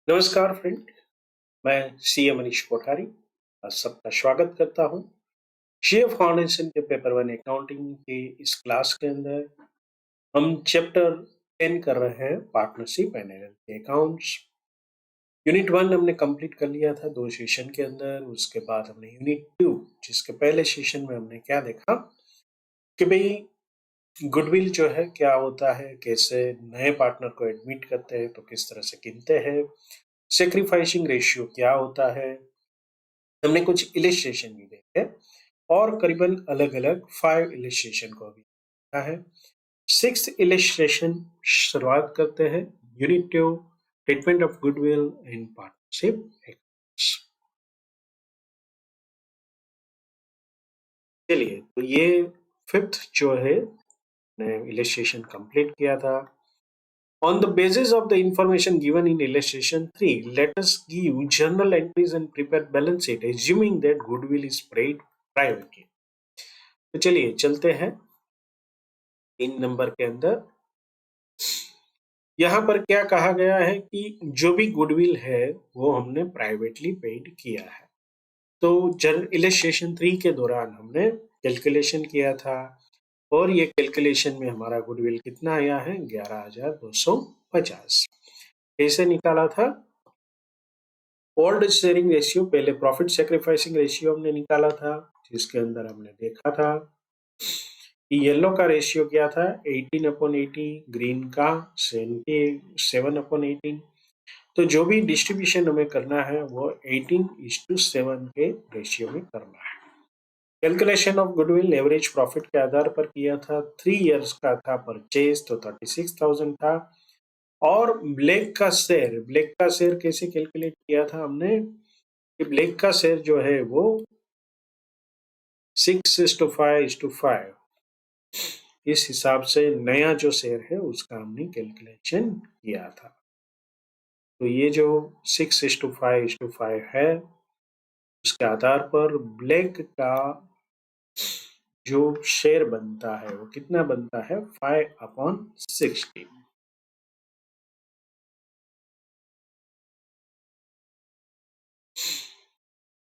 नमस्कार फ्रेंड। मैं सीए मनीष कोठारी आप सबका स्वागत करता हूं। शेयर फाउंडेशन के पेपर वन अकाउंटिंग के इस क्लास के अंदर हम चैप्टर 10 कर रहे हैं, partnership and LLP accounts. Unit 1 हमने कंप्लीट कर लिया था 2 सेशन के अंदर। उसके बाद हमने यूनिट 2, जिसके पहले सेशन में हमने क्या देखा कि भाई गुडविल जो है क्या होता है, कैसे नए पार्टनर को एडमिट करते हैं तो किस तरह से गिनते हैं, सेक्रीफाइसिंग रेशियो क्या होता है। हमने कुछ इलिस्ट्रेशन भी देखे और करीबन अलग-अलग 5 इलिस्ट्रेशन को भी देखा है। 6th इलिस्ट्रेशन शुरुआत करते हैं। Unit 2, treatment of goodwill in partnership agreements. चलिए, तो ये 5th जो है इलिस्ट्रेशन कंप्लीट किया था। On the basis of the information given in illustration 3, let us give journal entries and prepare balance sheet, assuming that goodwill is paid privately. तो चलिए चलते हैं 3 नंबर के अंदर। यहाँ पर क्या कहा गया है कि जो भी गुडविल है वो हमने प्राइवेटली पेड किया है। तो जर्नल इलिस्ट्रेशन 3 के दौरान हमने कैलकुलेशन किया था और ये कैलकुलेशन में हमारा गुडविल कितना आया है, 11,250। कैसे निकाला था? ओल्ड शेयरिंग रेशियो, पहले प्रॉफिट सेक्रीफाइसिंग रेशियो हमने निकाला था, जिसके अंदर हमने देखा था कि येलो का रेशियो क्या था, 18/80, ग्रीन का 7/18। तो जो भी डिस्ट्रीब्यूशन हमें करना है वो 18:7 के रेशियो में करना है। Calculation of goodwill average profit के आधार पर किया था। 3 इयर्स का था परचेज तो 36,000 था। और ब्लैक का शेयर कैसे कैलकुलेट किया था हमने कि ब्लैक का शेयर जो है वो 6:5:5 इस हिसाब से नया जो शेयर है उसका हमने कैलकुलेशन किया था। तो ये जो 6:5:5 है उसके आधार पर ब्लैक का जो शेयर बनता है वो कितना बनता है, 5/60।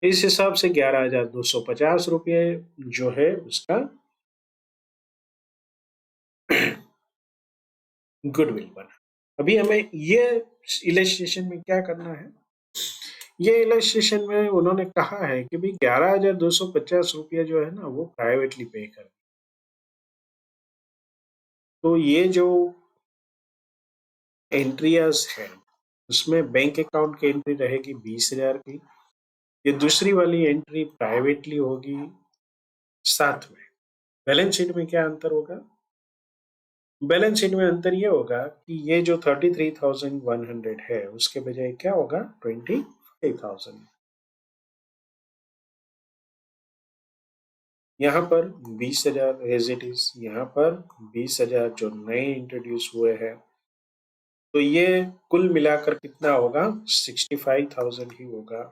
इस हिसाब से 11,250 रुपये जो है उसका गुडविल बना। अभी हमें ये इलस्ट्रेशन में क्या करना है, ये इलस्ट्रेशन में उन्होंने कहा है कि भाई 11,250 रुपया जो है ना वो प्राइवेटली पे कर। तो ये जो एंट्रियाज है उसमें बैंक अकाउंट की एंट्री रहेगी 20,000 की। ये दूसरी वाली एंट्री प्राइवेटली होगी 7 में। बैलेंस शीट में क्या अंतर होगा? बैलेंस शीट में अंतर ये होगा कि ये जो 33,100 है उसके बजाय क्या होगा, 25,000। यहाँ पर 20,000 एज इट इज, यहाँ पर 20,000 जो नए इंट्रोड्यूस हुए हैं। तो ये कुल मिलाकर कितना होगा, 65,000 ही होगा।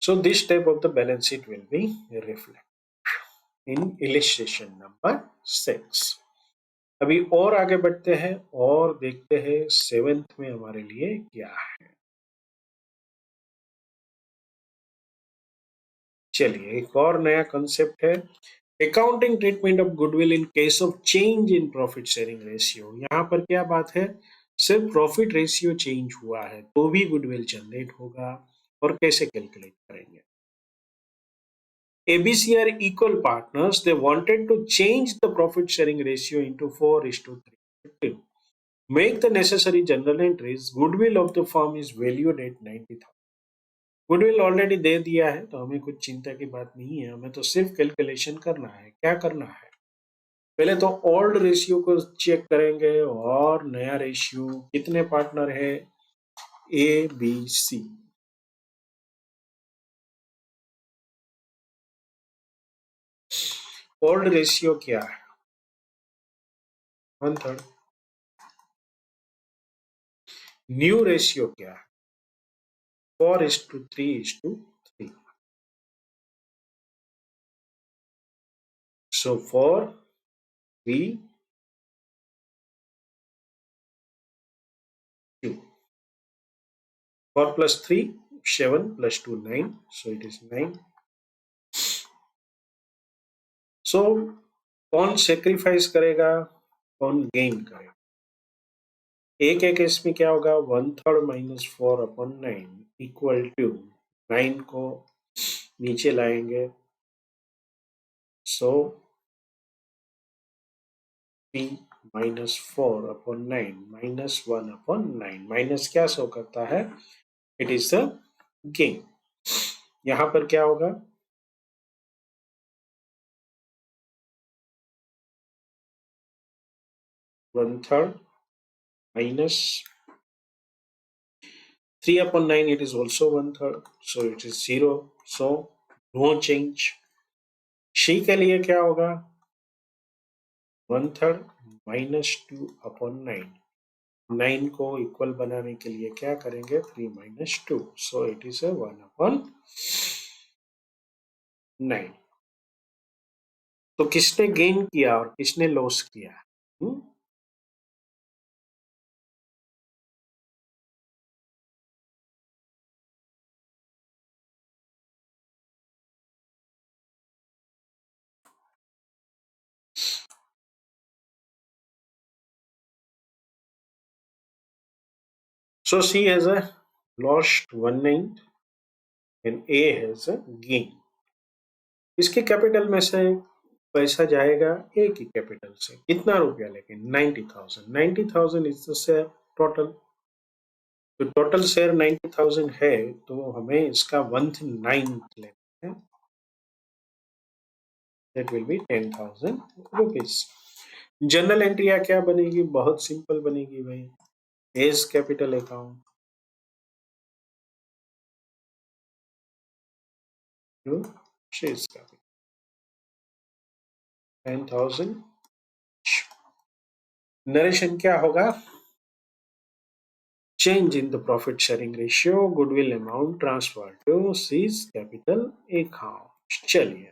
So this type of the balance sheet will be reflected in illustration number 6. अभी और आगे बढ़ते हैं और देखते हैं 7th में हमारे लिए क्या है। चलिए एक और नया कंसेप्ट है, accounting treatment of goodwill in case of change in profit sharing ratio. यहाँ पर क्या बात है, सिर्फ प्रॉफिट रेशियो चेंज हुआ है तो भी गुडविल जनरेट होगा। और कैसे कैलकुलेट करेंगे? ABC are equal partners. They wanted to change the profit sharing ratio into 4:3. Make the necessary journal entries. Goodwill of the firm is valued at 90,000. Goodwill already दे दिया है तो हमें कुछ चिंता की बात नहीं है, हमें तो सिर्फ कैलकुलेशन करना है। क्या करना है, पहले तो ओल्ड रेशियो को चेक करेंगे और नया रेशियो कितने पार्टनर है, ABC। ओल्ड रेशियो क्या है, 1/3। न्यू रेशियो क्या है, 4:3:3। So 4, 3, 4 plus 3 7 plus 2 9, so it is 9. So कौन सेक्रीफाइस करेगा, कौन गेन करेगा? ए के केस में क्या होगा, 1/3 माइनस 4/9 इक्वल टू 9 को नीचे लाएंगे, सो p माइनस 4/9 माइनस 1/9, माइनस क्या शो करता है, इट इज द गेन. यहां पर क्या होगा, 1/3 minus 3/9, it is also 1/3, so it is 0, so no change. She के लिए क्या होगा, 1/3 माइनस 2/9, 9 को इक्वल बनाने के लिए क्या करेंगे, 3 minus 2, so it is a 1/9. तो किसने गेन किया और किसने लॉस किया? So C has a lost 1/9 and A has a gain. इसके कैपिटल में से पैसा जाएगा ए की कैपिटल से, कितना रुपया लेके, 90,000. 90,000 इज द शेयर टोटल. तो टोटल शेयर 90,000 है, तो हमें इसका 1/9 लेना है, that will be 10,000 rupees. Journal entry क्या बनेगी, बहुत सिंपल बनेगी भाई, as capital account to shares capital 10,000. Narration क्या होगा, change in the profit sharing ratio, goodwill amount transferred to C's capital account. चलिए,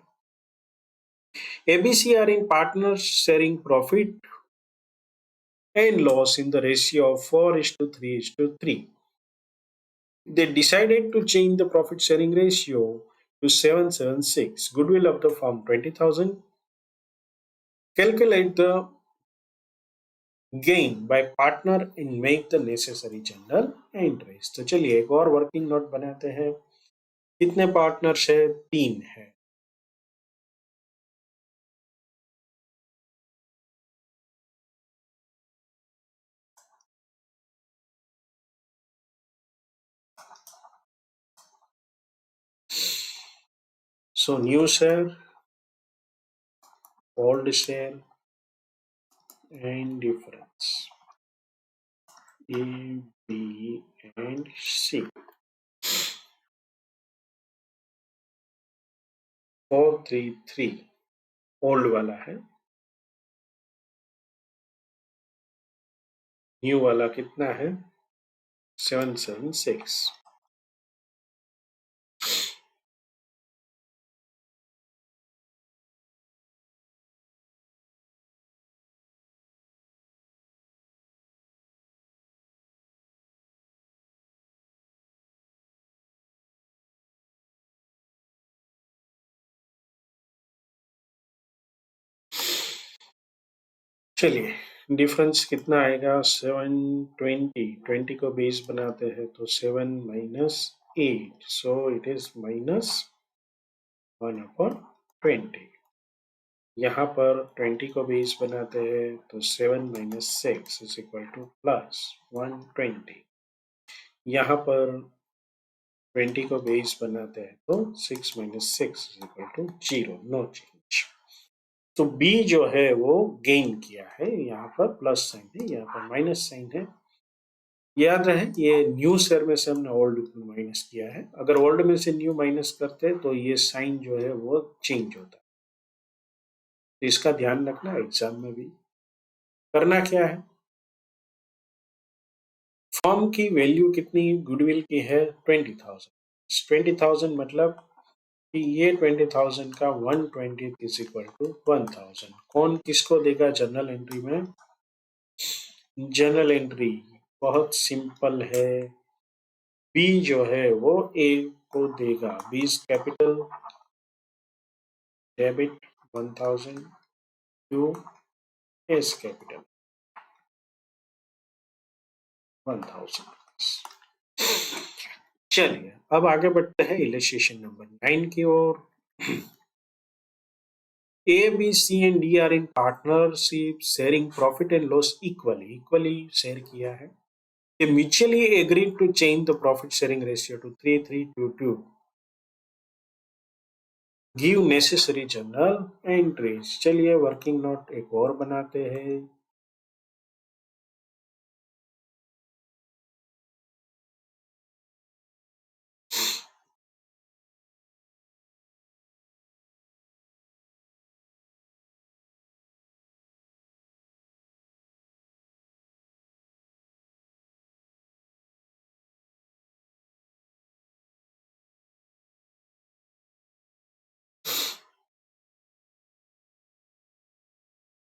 ABC are in partners sharing profit and loss in the ratio of 4:3:3. They decided to change the profit sharing ratio to 7:6. Goodwill of the firm 20,000. Calculate the gain by partner and make the necessary journal entries. तो चलिए एक और working note बनाते हैं. कितने partners है, 3 है. So new share, old share and difference, A, B and C. 433 old वाला है, न्यू वाला कितना है, 776. चलिए डिफरेंस कितना आएगा, 720. 20 को बेस बनाते हैं तो 7 minus 8, so it is minus 1/20. यहाँ पर 20 को बेस बनाते हैं तो 7 minus 6 is equal to plus 120. यहाँ पर 20 को बेस बनाते हैं तो 6 minus 6 is equal to 0, no change. तो बी जो है वो गेन किया है, यहाँ पर प्लस साइन है, यहाँ पर माइनस साइन है. याद रहे ये न्यू शेयर में से हमने ओल्ड में माइनस किया है, अगर ओल्ड में से न्यू माइनस करते तो ये साइन जो है वो चेंज होता है. तो इसका ध्यान रखना एग्जाम में भी. करना क्या है, फर्म की वैल्यू कितनी गुडविल की है, 20,000. 20,000 मतलब कि ये 20,000 का 1/20 इज इक्वल टू 1,000. कौन किसको देगा जर्नल एंट्री में, जर्नल एंट्री बहुत सिंपल है, बी जो है वो ए को देगा 20 capital debit 1000 to S capital 1000। चलिए अब आगे बढ़ते हैं इलस्ट्रेशन नंबर 9 की ओर। A, B, C and D are in partnership sharing profit and loss equally share किया है। They mutually agreed to change the profit sharing ratio to 3:3:2. Give necessary journal entries। चलिए working note एक और बनाते हैं।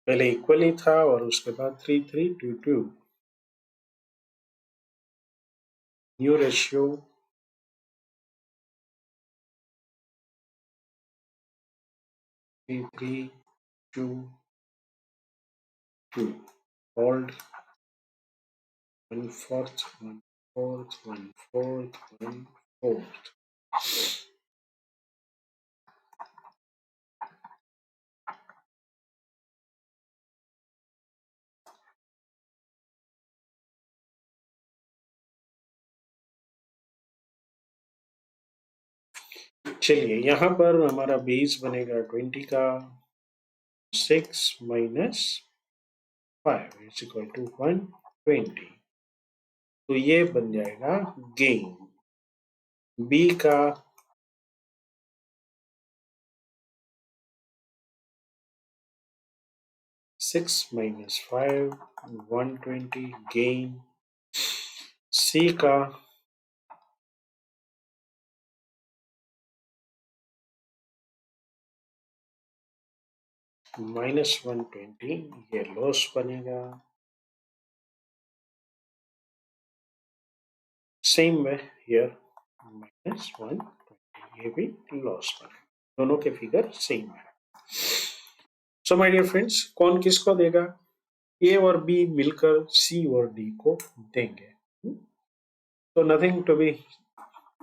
पहले equally था और उसके बाद 3:3:2। New ratio 3:3:2। Hold 1/4 1/4 1/4 1/4। चलिए यहाँ पर हमारा बेस बनेगा 20 का 6 माइनस 5 इज इक्वल टू 120। तो ये बन जाएगा गेन। बी का 6 माइनस 5 120 गेन। सी का -120 ये लॉस बनेगा। सेम वे हियर -120 ये भी लॉस बनेगा। दोनों के फिगर सेम है। सो माय डियर फ्रेंड्स, कौन किसको देगा? ए और बी मिलकर सी और डी को देंगे। तो nothing to be,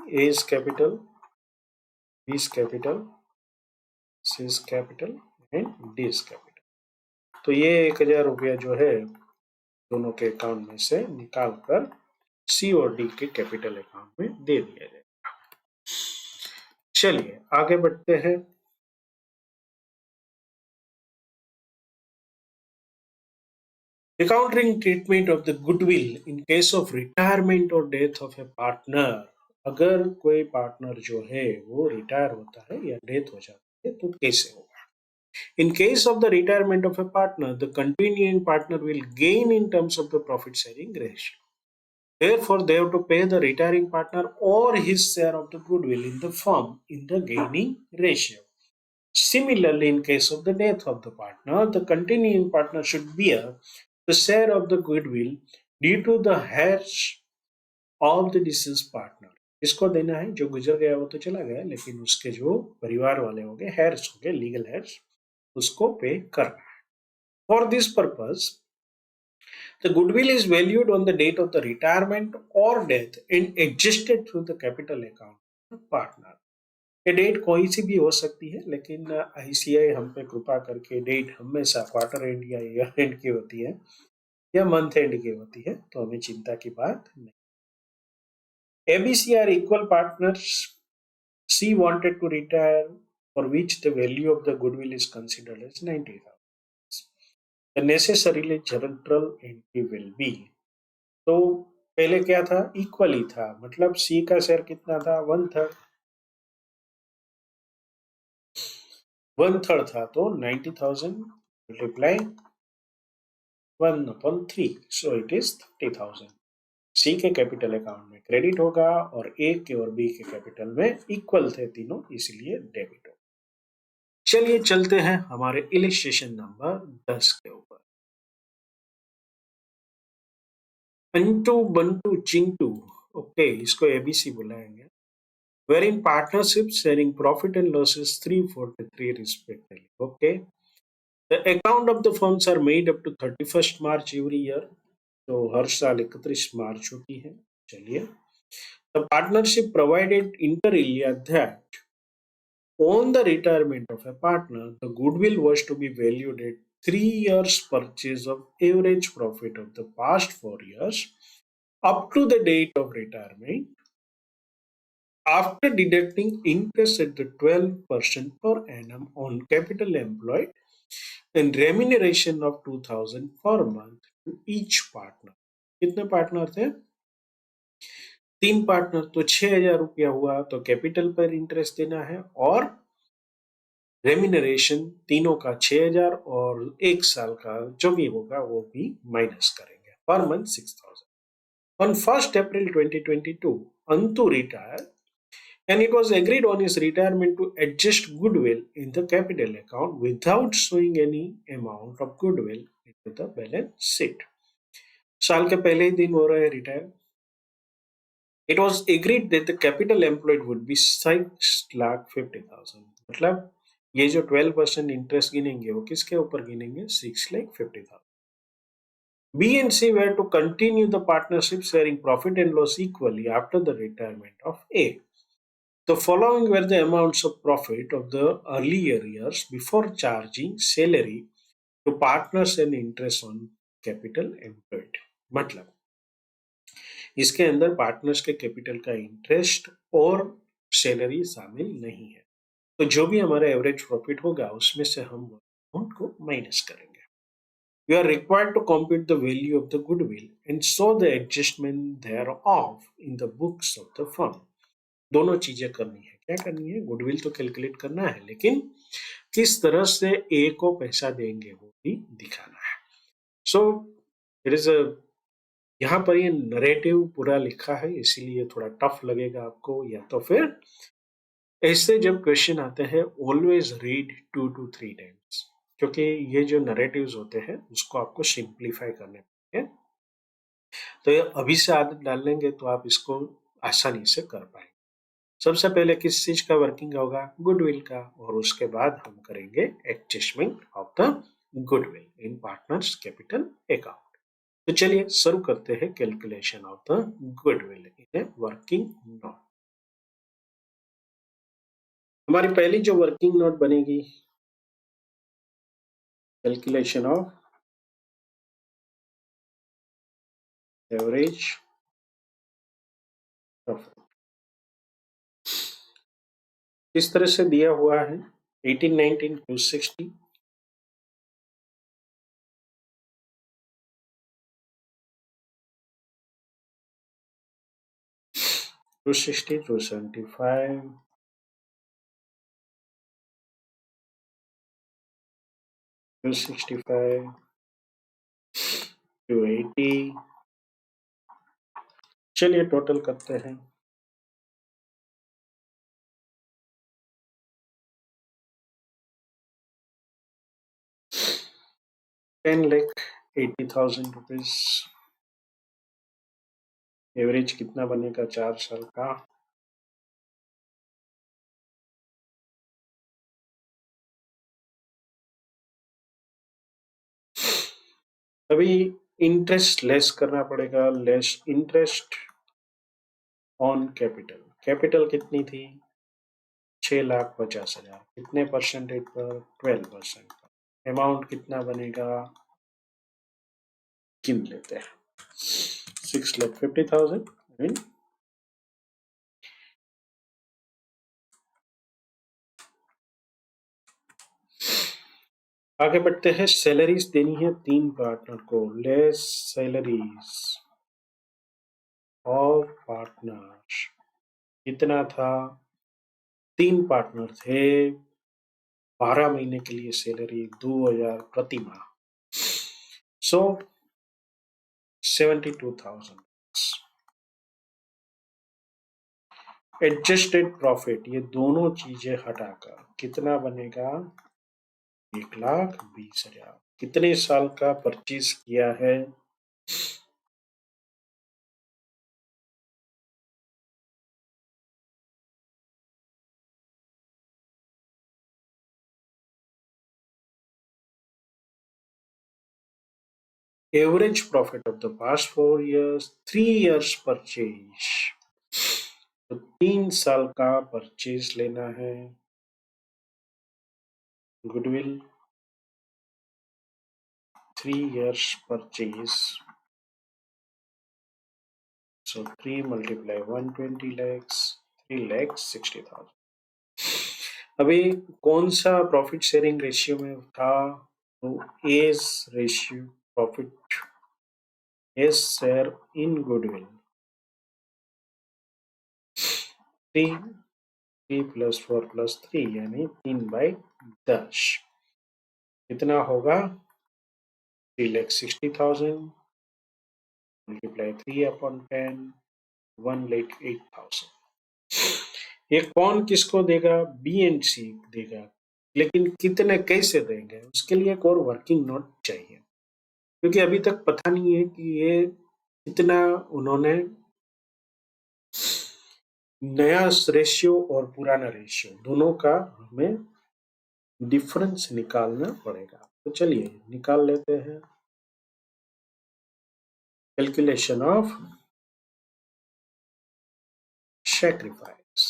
A is capital, B is capital, C is capital and D is capital. तो ये 1000 रुपया जो है दोनों के अकाउंट में से निकाल कर सी और डी के कैपिटल अकाउंट में दे दिया जाएगा। चलिए आगे बढ़ते हैं। Accounting treatment of the goodwill in case of retirement or death of a partner। अगर कोई पार्टनर जो है वो रिटायर होता है या डेथ हो जाती है तो कैसे होगा? In case of the retirement of a partner, the continuing partner will gain in terms of the profit sharing ratio. Therefore, they have to pay the retiring partner or his share of the goodwill in the firm in the gaining ratio. Similarly, in case of the death of the partner, the continuing partner should bear the share of the goodwill due to the heirs of the deceased partner। इसको देना है, जो गुजर गया वो तो चला गया, लेकिन उसके जो परिवार वाले होंगे, heirs होंगे, लीगल heirs, उसको पे करना है। For this purpose, the goodwill is valued on the date of the retirement or death and adjusted through the capital account of the partner। ये डेट कोई सी भी हो सकती है, लेकिन आईसीआई हम पे कृपा करके डेट हमेशा क्वार्टर एंड या ईयर एंड की होती है या मंथ एंड की होती है, तो हमें चिंता की बात नहीं। ABC are equal partners। C wanted to retire, for which the value of the goodwill is considered as 90,000। The necessarily general entry will be। तो पहले क्या था? इक्वली था, मतलब सी का शेयर कितना था? 1/3। 1/3 था तो 90,000 मल्टीप्लाई 1/3, सो इट इज 30,000। सी के कैपिटल अकाउंट में क्रेडिट होगा और ए के और बी के कैपिटल में इक्वल थे तीनों, इसलिए डेबिट होगा। चलिए चलते हैं हमारे इलिस्ट्रेशन नंबर 10 के ऊपर। अंटू बंटू चिंटू ओके, इसको एबीसी बुलाएंगे। Wherein partnerships sharing profit and losses 343 respectively. Okay. The account of the firms are made up to 31st March every year. तो हर साल 31 मार्च होती है। चलिए, the partnership provided inter alia that on the retirement of a partner, the goodwill was to be valued at 3 years purchase of average profit of the past 4 years up to the date of retirement after deducting interest at the 12% per annum on capital employed and remuneration of 2000 per month to each partner. कितने partner थे? 3 partner, तो 6,000 रुपया हुआ। तो capital पर interest देना है और रेम्यूनरेशन तीनों का 6,000 और 1 साल का जो भी होगा वो भी माइनस करेंगे। Per month 6,000। On 1st April 2022, Antu retired and it was agreed on his retirement to adjust goodwill in the capital account without showing any amount of goodwill into the balance sheet. साल के पहले ही दिन हो रहा है retire. It was agreed that the capital employed would be 6,50,000। मतलब ये जो 12% इंटरेस्ट गिनेंगे वो किसके ऊपर गिनेंगे? 6,50,000। B and C were to continue the partnership sharing profit and loss equally after the retirement of A. The following were the amounts of profit of the earlier years before charging salary to partners and interest on capital employed। मतलब इसके अंदर partners के capital का interest और salary शामिल नहीं है। तो जो भी हमारा एवरेज प्रॉफिट होगा उसमें से हम अमाउंट को माइनस करेंगे। You are required to compute the value of the goodwill and show the adjustment thereof in the books of the firm। दोनों चीजें करनी है। क्या करनी है? गुडविल तो कैलकुलेट करना है, लेकिन किस तरह से ए को पैसा देंगे वो भी दिखाना है। सो इट इज यहाँ पर ये नरेटिव पूरा लिखा है, इसीलिए थोड़ा टफ लगेगा आपको। या तो फिर ऐसे जब क्वेश्चन आते हैं ऑलवेज रीड 2 to 3 टाइम्स, क्योंकि ये जो नरेटिव्स होते हैं उसको आपको सिंप्लीफाई करने पड़ेंगे। तो ये अभी से आदत डाल लेंगे तो आप इसको आसानी से कर पाएंगे। सबसे पहले किस चीज का वर्किंग होगा? गुडविल का, और उसके बाद हम करेंगे adjustment of the goodwill in partners capital account. तो चलिए शुरू करते हैं calculation of the goodwill in a working note. हमारी पहली जो वर्किंग नोट बनेगी, कैलकुलेशन ऑफ एवरेज प्रॉफिट। किस तरह से दिया हुआ है? 1819 260, 260 275, 265, 280। चलिए टोटल करते हैं। 10,80,000 रुपीज। एवरेज कितना बनेगा 4 साल का? अभी इंटरेस्ट लेस करना पड़ेगा, less interest on capital. Capital कितनी थी? 6,50,000। कितने परसेंटेज पर? 12%। अमाउंट कितना बनेगा? गिन लेते हैं। 6,50,000। आगे बढ़ते हैं। सैलरीज देनी है 3 पार्टनर को। लेस सैलरीज ऑफ पार्टनर कितना था? 3 पार्टनर थे, 12 महीने के लिए सैलरी 2,000 प्रति माह। सो 72,000। एडजस्टेड प्रॉफिट, ये दोनों चीजें हटाकर कितना बनेगा? 1,20,000। कितने साल का परचेज किया है? Average profit of the past 4 years, 3 years purchase, तो 3 साल का परचेज लेना है। Goodwill 3 years purchase, so 3 multiply 120 lakhs, 3,60,000। अभी कौन सा प्रॉफिट शेयरिंग रेशियो में था, तो as ratio profit as share in goodwill 3 plus 4 plus 3 यानी 3/10 कितना होगा 3,60,000 मल्टीप्लाई 3/10 1,08,000। एक कौन किसको देगा, बी एंड सी देगा, लेकिन कितने कैसे देंगे उसके लिए एक और वर्किंग नोट चाहिए, क्योंकि अभी तक पता नहीं है कि ये कितना उन्होंने नया रेशियो और पुराना रेशियो दोनों का हमें डिफरेंस निकालना पड़ेगा। तो चलिए निकाल लेते हैं। Calculation of sacrifice.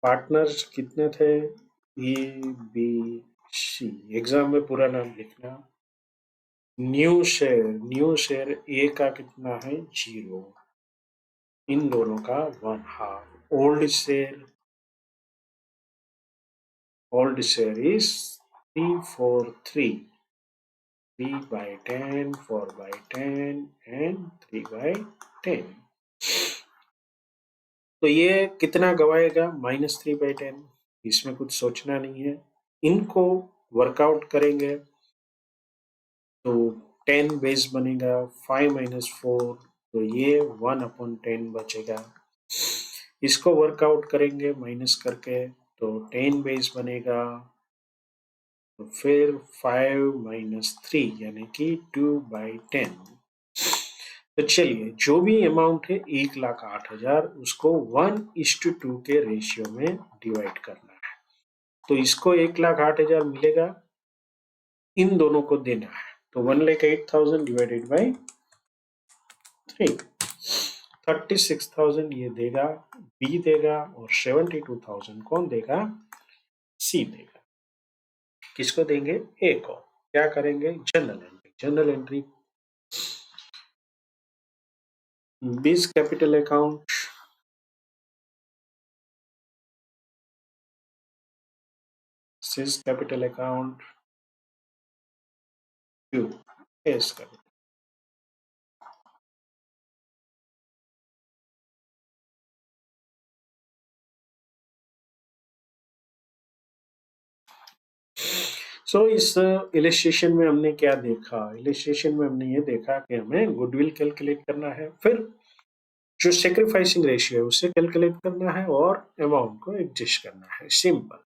पार्टनर्स कितने थे, ए बी सी, एग्जाम में पूरा नाम लिखना। न्यू शेयर ए का कितना है 0, इन दोनों का 1/2। Old share is 343, 3/10, 4/10 and 3/10। तो ये कितना गवाएगा -3/10, इसमें कुछ सोचना नहीं है। इनको वर्कआउट करेंगे तो 10 बेस बनेगा, 5 - 4 तो ये 1/10 बचेगा। इसको वर्कआउट करेंगे माइनस करके तो 10 बेस बनेगा, तो फिर 5 - 3 यानी कि 2/10। तो चलिए जो भी अमाउंट है 1,08,000 उसको 1:2 के रेशियो में डिवाइड करना है। तो इसको 1,08,000 मिलेगा, इन दोनों को देना है, तो 1,08,000 डिवाइडेड बाई 3, 36,000 ये देगा, बी देगा, और 72,000 कौन देगा, सी देगा। किसको देंगे, ए को। क्या करेंगे, जनरल एंट्री 20 कैपिटल अकाउंट, सिस capital account, Q S capital. So इस इलिस्ट्रेशन में हमने क्या देखा, इलिस्ट्रेशन में हमने ये देखा कि हमें गुडविल कैलकुलेट करना है, फिर जो सेक्रीफाइसिंग रेशियो है उसे कैलकुलेट करना है और अमाउंट को एडजस्ट करना है, सिंपल।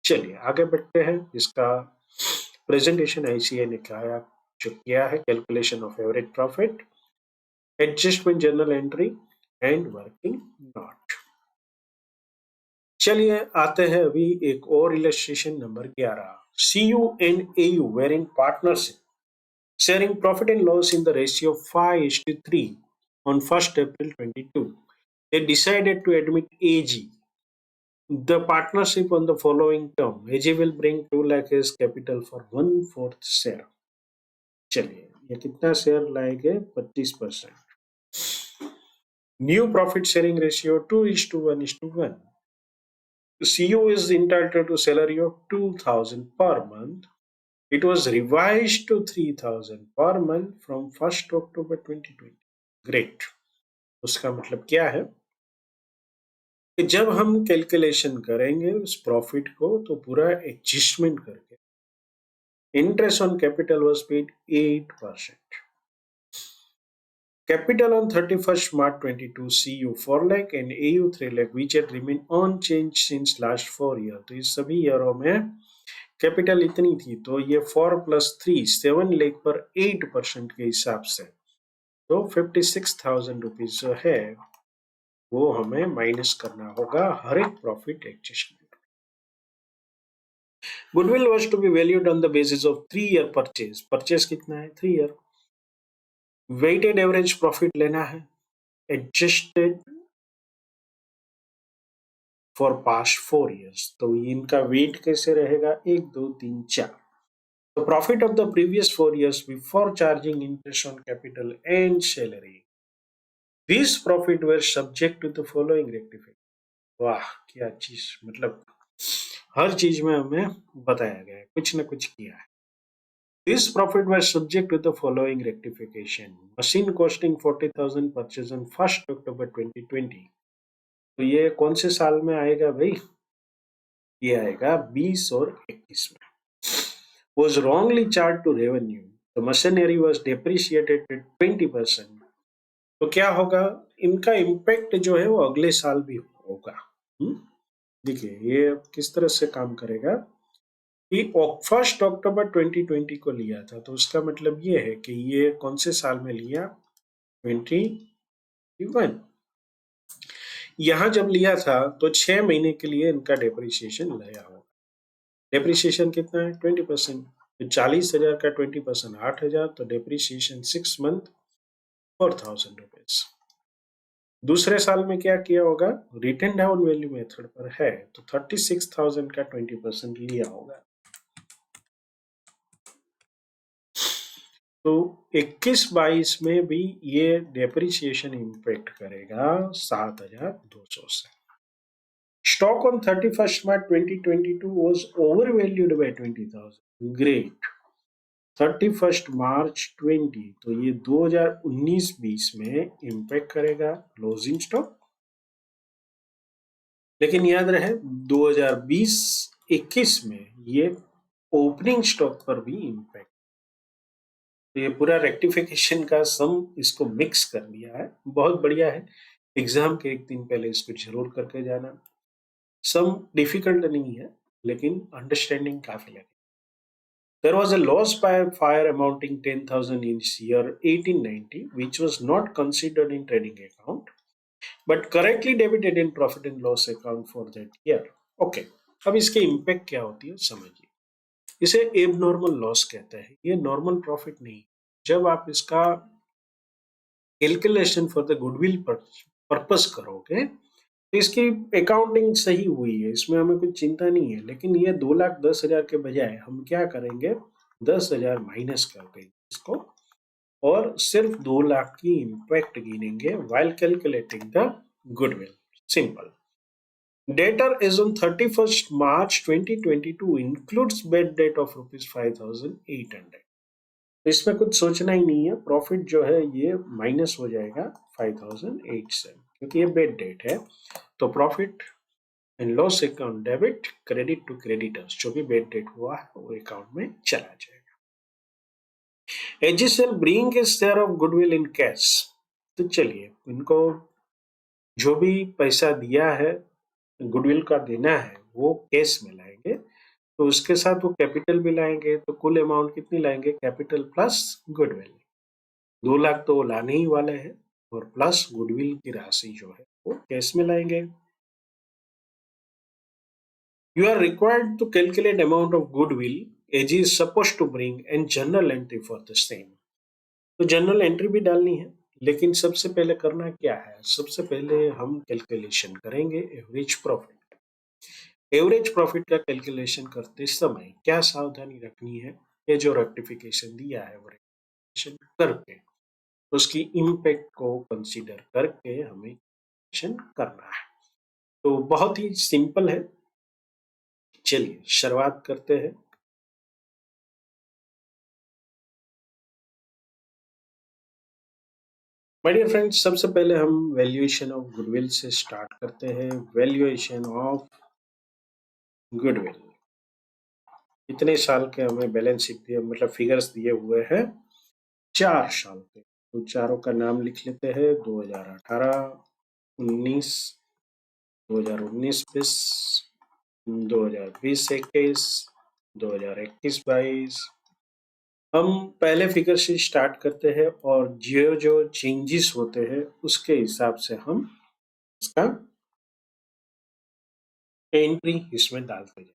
चलिए आगे बढ़ते हैं। इसका प्रेजेंटेशन आईसीए ने किया है, calculation of average profit, adjustment journal entry and working note. चलिए आते हैं अभी एक और illustration number 11। CU and AU were in partnership, sharing profit and loss in the ratio of 5:3 on 1st April 22. They decided to admit AG the partnership on the following term. AG will bring 2 lakh as capital for 1/4 share. चलिए ये कितना share लाएंगे, 25%। New profit sharing ratio 2:1:1। CU is entitled to salary of 2,000 per month. It was revised to 3,000 per month from 1st October 2020. Great. उसका मतलब क्या है कि जब हम कैलकुलेशन करेंगे उस प्रॉफिट को तो पूरा एडजस्टमेंट करके interest on capital was paid 8%। Capital on 31st March 22, CU 4 lakh and AU 3 lakh, which had remained unchanged since last 4 years. तो इस सभी ईयरों में कैपिटल इतनी थी, तो ये 4 + 3 7 लाख पर 8% के हिसाब से तो 56,000 रुपीज जो है वो हमें माइनस करना होगा हर एक profit adjustment. Goodwill was to be valued on the basis of 3 year purchase. Purchase कितना है? 3 ईयर। वेटेड एवरेज प्रॉफिट लेना है, एडजस्टेड फॉर पास्ट 4 ईयर्स। तो इनका वेट कैसे रहेगा? 1, 2, 3, 4। The profit of the previous 4 years before charging interest on capital and salary. These profit were subject to the following rectification. वाह क्या चीज, मतलब हर चीज में हमें बताया गया है, कुछ न कुछ किया है। This profit was subject to the following rectification. Machine costing 40,000 purchase on 1st October 2020. तो ये कौन से साल में आएगा भाई? ये आएगा 20 और 21 में। Was wrongly charged to revenue. The machinery was depreciated at 20%. तो क्या होगा? इनका इम्पैक्ट जो है वो अगले साल भी होगा। देखिए ये किस तरह से काम करेगा कि 1 अक्टूबर 2020 को लिया था, तो उसका मतलब ये है कि ये कौन से साल में लिया? 2021। यहाँ जब लिया था तो 6 महीने के लिए इनका डेप्रिसिएशन लिया होगा। डेप्रिसिएशन कितना है? 20%। तो 40,000 का 20%, 8,000। तो डेप्रिसिएशन 6 मंथ 4,000 रुपीज। दूसरे साल में क्या किया होगा? रिटन डाउन वैल्यू मेथड पर है तो 36,000 का 20% लिया होगा। तो 21-22 में भी ये डेप्रिसिएशन इम्पैक्ट करेगा 7,200 से। Stock on 31st March 2022 was overvalued by 20,000. Great. 31st मार्च 20, तो ये 2019-20 में इम्पैक्ट करेगा क्लोजिंग स्टॉक। लेकिन याद रहे 2020-21 में ये ओपनिंग स्टॉक पर भी इम्पैक्ट। तो ये पूरा रेक्टिफिकेशन का सम इसको मिक्स कर लिया है, बहुत बढ़िया है। एग्जाम के एक दिन पहले इसको जरूर करके जाना। सम डिफिकल्ट नहीं है लेकिन अंडरस्टैंडिंग काफी लगे। There was a loss by fire amounting 10,000 in year 1890 which was not considered in trading account but correctly debited in profit and loss account for that year. Okay, अब इसके impact क्या होती है समझिए। इसे एबनॉर्मल लॉस कहते हैं, ये नॉर्मल प्रॉफिट नहीं। जब आप इसका calculation for the goodwill purpose करोगे तो इसकी अकाउंटिंग सही हुई है, इसमें हमें कुछ चिंता नहीं है। लेकिन ये 2,10,000 के बजाय हम क्या करेंगे? 10,000 माइनस कर देंगे इसको और सिर्फ 2 लाख की impact गिनेंगे while calculating the goodwill. Simple. Debtor as on 31st March 2022 includes bad debt of rupees 5,800. तो इसमें कुछ सोचना ही नहीं है, प्रॉफिट जो है ये माइनस हो जाएगा 5,008 से, क्योंकि ये बेड डेट है। तो profit and loss account debit, credit to creditors, जो भी बेड डेट हुआ है वो अकाउंट में चला जाएगा। एजीसेल bring a share of goodwill in cash. तो चलिए इनको जो भी पैसा दिया है गुडविल का देना है वो कैश में लाएंगे, तो उसके साथ वो कैपिटल भी लाएंगे। तो कुल अमाउंट कितनी लाएंगे? Capital plus goodwill. 2 लाख तो वो लाने ही वाले हैं और प्लस गुडविल की राशि जो है वो कैश में लाएंगे। You are required to calculate amount of goodwill AG is supposed to bring and journal entry for the same. तो जनरल एंट्री भी डालनी है, लेकिन सबसे पहले करना क्या है? सबसे पहले हम कैलकुलेशन करेंगे एवरेज प्रॉफिट। एवरेज प्रॉफिट का कैलकुलेशन करते समय क्या सावधानी रखनी है? ये जो रेक्टिफिकेशन दिया है वो रेक्टिफिकेशन करके उसकी इम्पैक्ट को कंसीडर करके हमें कैलकुलेशन करना है। तो बहुत ही सिंपल है, चलिए शुरुआत करते हैं। माय डियर फ्रेंड्स, सबसे पहले हम वैल्यूएशन ऑफ गुडविल से स्टार्ट करते हैं। वैल्यूएशन ऑफ गुडविल, इतने साल के हमें बैलेंस शीट दिए, मतलब फिगर्स दिए हुए हैं 4 साल के। तो चारों का नाम लिख लेते हैं। 2018, 19, 2019-20, 2020-21, 2021-22। हम पहले फिगर से स्टार्ट करते हैं और जो जो चेंजेस होते हैं उसके हिसाब से हम इसका एंट्री इसमें डालते हैं।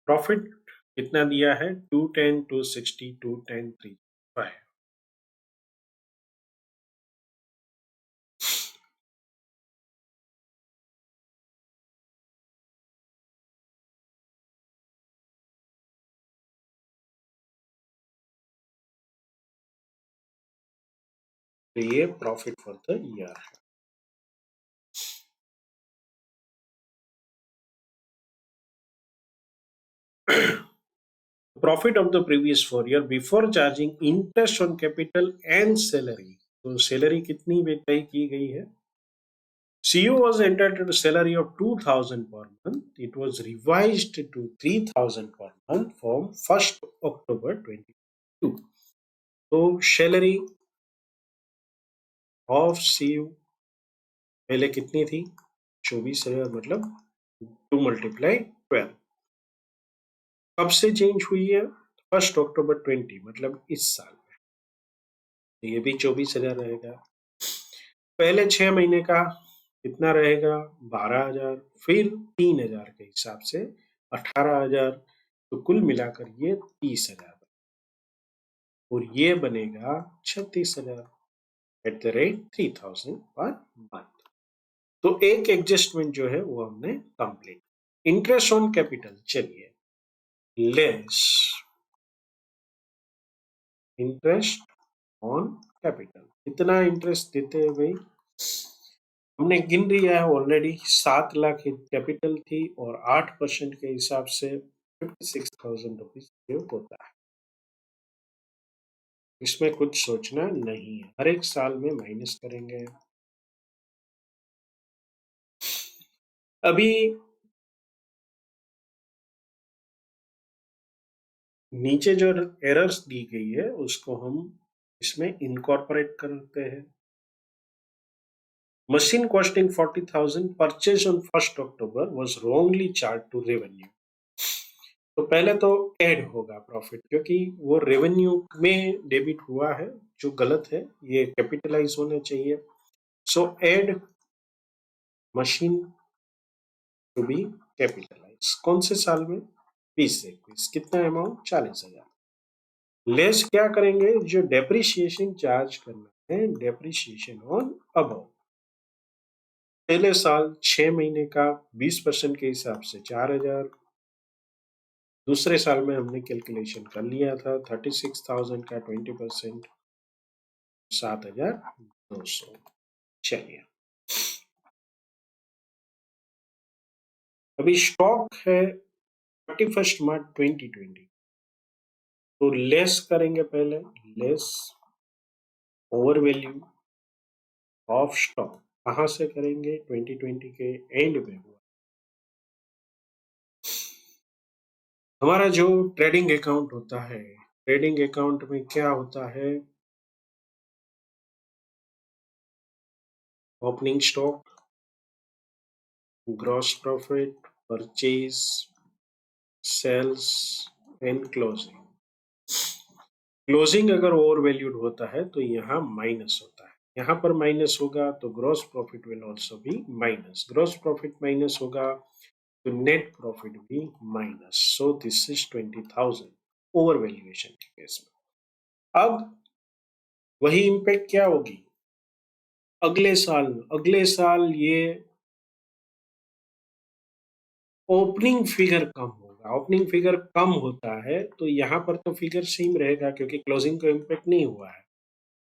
प्रॉफिट कितना दिया है 210, 260, 210, 305। तो ये प्रॉफिट फॉर द ईयर है। Profit of the previous 4 year before charging interest on capital and salary। तो सैलरी कितनी तय की गई है? CEO was entitled to a salary of 2000 per month. It was revised to 3000 per month from 1st October 2022। तो salary of CEO पहले कितनी थी? 24,000, मतलब 2 मल्टीप्लाई 12। कब से चेंज हुई है? 1st October 20, मतलब इस साल में। तो ये भी 24,000 रहेगा। पहले 6 महीने का कितना रहेगा? 12,000, फिर 3,000 के हिसाब से 18,000। तो कुल मिलाकर ये 30,000 और ये बनेगा 36,000 at the rate 3,000 per month. तो एक एडजस्टमेंट जो है वो हमने कंप्लीट। इंटरेस्ट ऑन कैपिटल, चलिए लेस इंटरेस्ट ऑन कैपिटल। कितना इंटरेस्ट देते हैं भाई? हमने गिन लिया है ऑलरेडी। 7 लाख कैपिटल थी और 8% के हिसाब से 56,000 रुपीज होता है। इसमें कुछ सोचना नहीं है, हर एक साल में माइनस करेंगे। अभी नीचे जो एरर्स दी गई है उसको हम इसमें इनकॉर्पोरेट करते हैं। Machine costing 40,000 purchase on 1st October was wrongly charged to revenue। तो पहले तो ऐड होगा प्रॉफिट, क्योंकि वो रेवेन्यू में डेबिट हुआ है, जो गलत है, ये कैपिटलाइज होना चाहिए। So add machine to be capitalise. कौन से साल में? 20 से 21। कितना अमाउंट? 40,000। लेस क्या करेंगे? जो डेप्रिसिएशन चार्ज करना है, डेप्रिसिएशन ऑन अबव। पहले साल 6 महीने का 20% के हिसाब से 4,000। दूसरे साल में हमने कैलकुलेशन कर लिया था 36,000 का 20%, 7,200। चलिए, अभी स्टॉक है 31 मार्च 2020। तो लेस करेंगे पहले, less over value of stock. कहां से करेंगे? 2020 के एंड में हुआ। हमारा जो ट्रेडिंग अकाउंट होता है, ट्रेडिंग अकाउंट में क्या होता है? Opening stock, gross profit, purchase, sales and closing. Closing अगर ओवर वैल्यूड होता है तो यहाँ माइनस होता है। यहाँ पर माइनस होगा तो gross profit will also be minus. Gross profit minus होगा तो नेट प्रॉफिट भी minus. So this is 20,000 over valuation के केस में। अब वही इंपैक्ट क्या होगी अगले साल ये ओपनिंग फिगर कम होगा। ओपनिंग फिगर कम होता है तो यहाँ पर तो फिगर सेम रहेगा, क्योंकि क्लोजिंग का इम्पैक्ट नहीं हुआ है।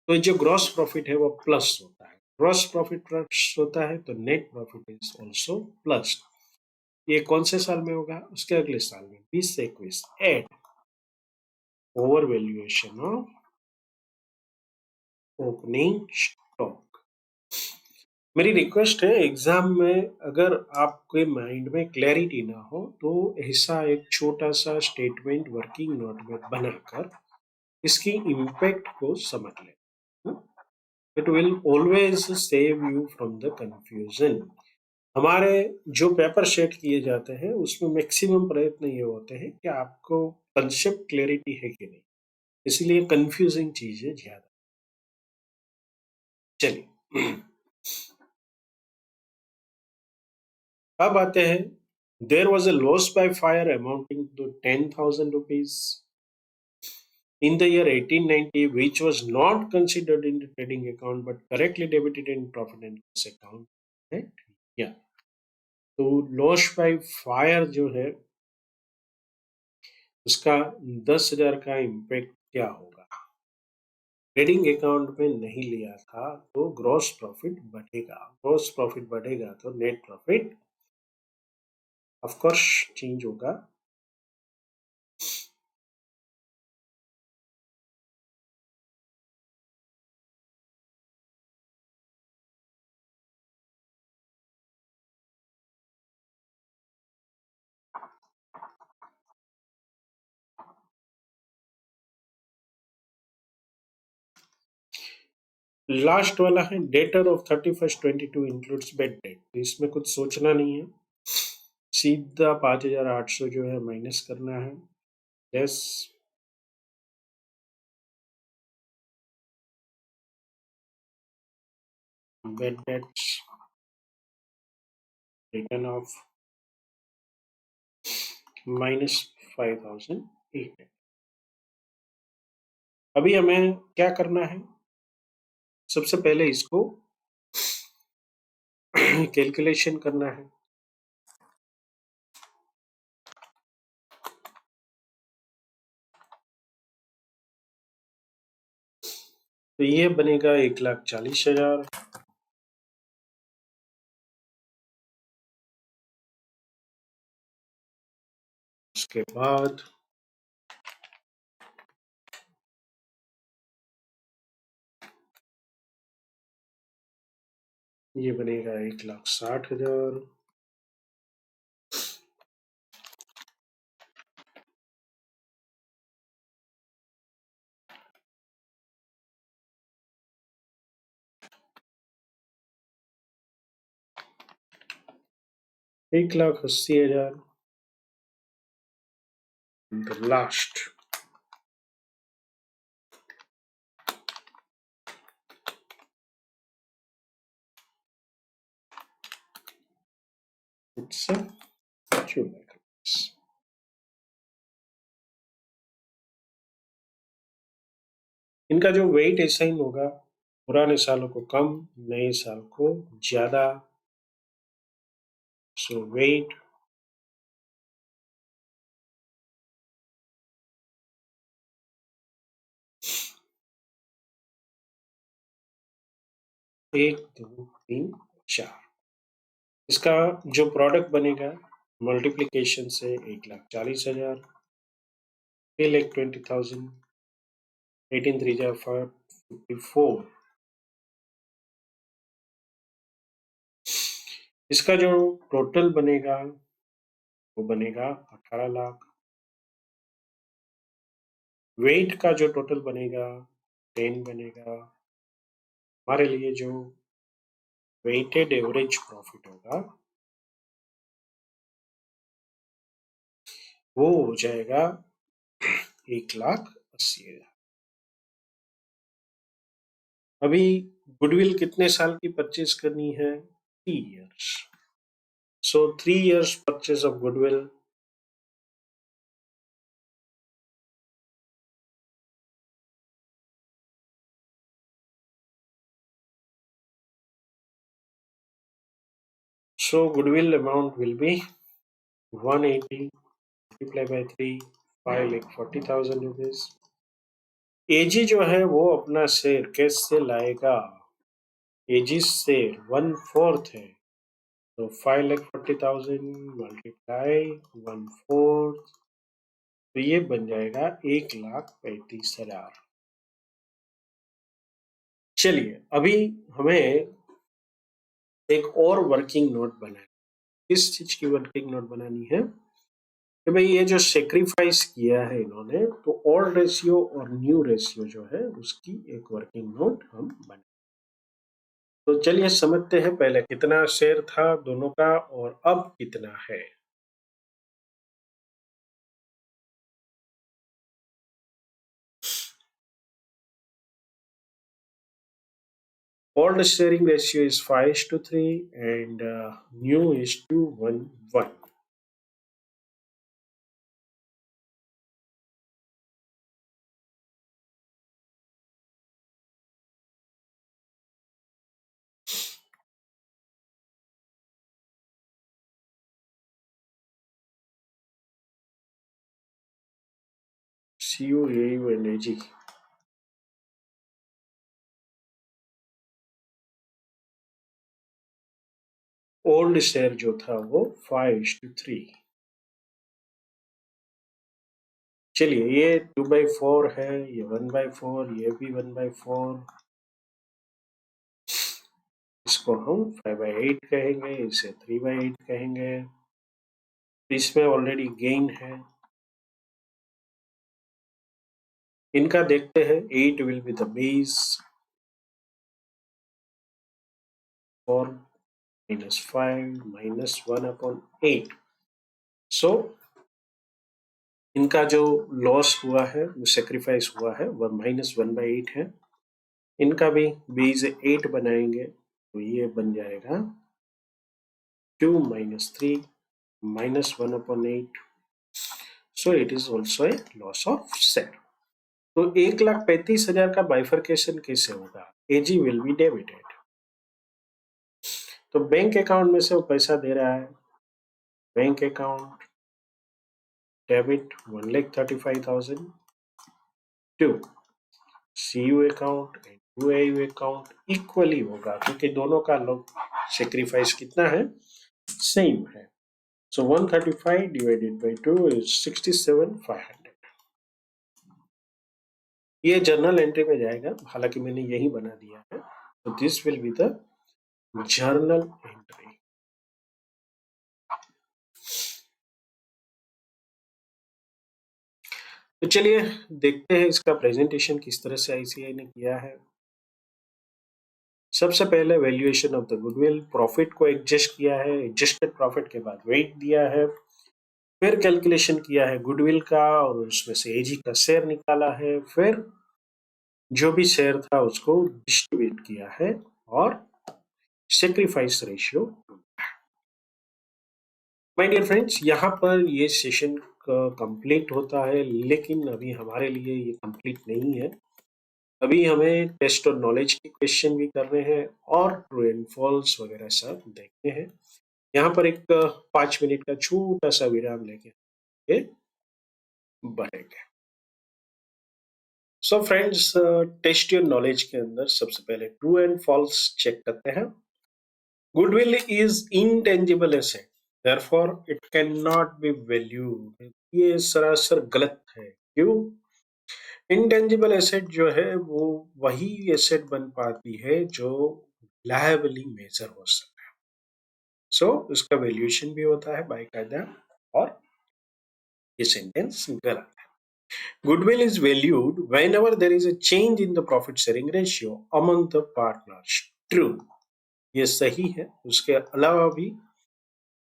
तो जो ग्रॉस प्रॉफिट है वो प्लस होता है। ग्रॉस प्रॉफिट प्लस होता है तो net profit is also plus. ये कौन से साल में होगा? उसके अगले साल में 20 से 21। Add over valuation of opening stock. मेरी रिक्वेस्ट है, एग्जाम में अगर आपके माइंड में क्लैरिटी ना हो तो ऐसा एक छोटा सा स्टेटमेंट वर्किंग नोट में बनाकर इसकी इम्पैक्ट को समझ लें। It will always save you from the confusion. हमारे जो पेपर सेट किए जाते हैं उसमें मैक्सिमम प्रयत्न ये होते हैं कि आपको कंसेप्ट क्लैरिटी है कि नहीं, इसलिए कंफ्यूजिंग चीजें ज्यादा। चलिए, अब आते हैं There was a loss by fire amounting to 10,000 rupees in the year 1890, which was not considered in the trading account but correctly debited in profit and loss account. Right? Yeah. तो loss by fire जो है उसका 10,000 का impact क्या होगा? Trading account में नहीं लिया था तो ग्रॉस प्रॉफिट बढ़ेगा, ग्रॉस प्रॉफिट बढ़ेगा तो net profit of course change होगा। लास्ट वाला है debtor of 31/22 includes bed date, तो इसमें कुछ सोचना नहीं है, सीधा 5,800 जो है माइनस करना है। Yes, bad debts return of -5,800। अभी हमें क्या करना है, सबसे पहले इसको कैलकुलेशन करना है। तो ये बनेगा 1,40,000। उसके बाद ये बनेगा 1,60,000। ,1,80,000 the last। It's a 2 lakh rupees। इनका जो वेट असाइन होगा पुराने सालों को कम, नए साल को ज्यादा। सो वेट एक, दो, तीन, चार, इसका जो प्रोडक्ट बनेगा मल्टीप्लीकेशन से 1,40,000, 3,20,000, 18 3 जा 54। इसका जो टोटल बनेगा वो बनेगा 18 लाख। वेट का जो टोटल बनेगा 10 बनेगा। हमारे लिए जो वेटेड एवरेज प्रॉफिट होगा वो हो जाएगा 1,80,000। अभी गुडविल कितने साल की परचेज करनी है? 3 years। So 3 years purchase of goodwill. So goodwill amount will be 180 multiplied by 3, 5,40,000 rupees। एजी जो है वो अपना शेयर कैसे लाएगा? एजी शेयर 1/4 है, तो 5,40,000 मल्टीप्लाई 1/4, तो ये बन जाएगा 1,35,000। चलिए अभी हमें एक और वर्किंग नोट बनाए। किस चीज की वर्किंग नोट बनानी है कि भाई ये जो सेक्रीफाइस किया है इन्होंने, तो ओल्ड रेशियो और न्यू रेशियो जो है उसकी एक वर्किंग नोट हम बना। तो चलिए समझते हैं पहले कितना शेयर था दोनों का और अब कितना है। Old sharing ratio is 5:3 and new is 2:1:1। CU, AU and AG. Old share जो था वो 5:3। चलिए, ये 2/4 है, ये 1/4, ये भी 1/4। इसको हम 5/8 कहेंगे, इसे 3/8 कहेंगे। इसमें ऑलरेडी गेन है। इनका देखते हैं। 8 will be the base, 4 minus 5 minus 1/8। सो इनका जो लॉस हुआ है, वो सेक्रीफाइस हुआ है, वह -1/8 है। इनका भी बेस 8 बनाएंगे तो ये बन जाएगा 2 minus 3 minus 1/8। So it is also a loss of share. तो 1,35,000 का बाइफर्केशन कैसे होगा? AG will be debited. तो बैंक अकाउंट में से वो पैसा दे रहा है। Bank account debit 1,35,000 to CU account and UAU account equally होगा, क्योंकि दोनों का लोग सेक्रीफाइस कितना है? सेम है। सो 135 डिवाइडेड बाई 2 इज 67,500। ये जर्नल एंट्री में जाएगा, हालांकि मैंने यही बना दिया है। तो this will be the journal entry. तो चलिए देखते हैं इसका प्रेजेंटेशन किस तरह से ICI ने किया है। सबसे पहले valuation of the goodwill, profit को एडजस्ट किया है, एडजस्टेड प्रॉफिट के बाद वेट दिया है, फिर कैलकुलेशन किया है गुडविल का और उसमें से एजी का शेयर निकाला है, फिर जो भी शेयर था उसको डिस्ट्रीब्यूट किया है और sacrifice ratio. My dear friends, यहाँ पर ये सेशन कंप्लीट होता है, लेकिन अभी हमारे लिए ये कंप्लीट नहीं है। अभी हमें टेस्ट और नॉलेज के क्वेश्चन भी करने हैं और ट्रू एंड फॉल्स वगैरह सब देखते हैं। यहाँ पर एक 5 मिनट का छोटा सा विराम लेके बढ़ेंगे। So friends, test your knowledge के अंदर सबसे पहले ट्रू एंड फॉल्स चेक करते हैं। Goodwill is intangible asset, therefore it can not be valued. ये सरासर गलत है। क्यों? इनटेंजिबल एसेट जो है वो वही एसेट बन पाती है जो रिलायबली मेजर हो सके। सो इसका वैल्यूएशन भी होता है बाकायदा, और ये सेंटेंस गलत है। Goodwill is valued whenever there is a change in the profit sharing ratio among the partners. True, ये सही है। उसके अलावा भी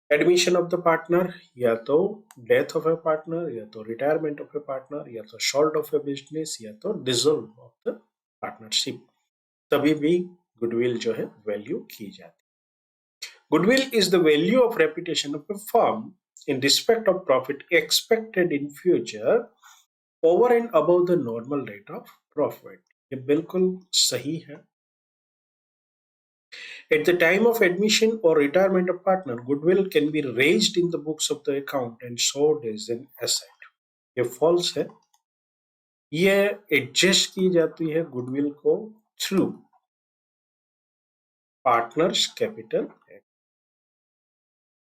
एडमिशन ऑफ द पार्टनर, या तो डेथ ऑफ ए पार्टनर, या तो रिटायरमेंट ऑफ ए पार्टनर, या तो शॉर्ट ऑफ ए बिजनेस, या तो डिसॉल्व ऑफ द पार्टनरशिप, तभी भी गुडविल जो है वैल्यू की जाती है। Goodwill is the value of reputation of A firm in respect of profit expected in future over and above the normal rate of profit। ये बिल्कुल सही है। At the time of admission or retirement of partner, goodwill can be raised in the books of the account and sold as an asset। ये false है। ये adjust की जाती है गुडविल को थ्रू पार्टनर्स कैपिटल,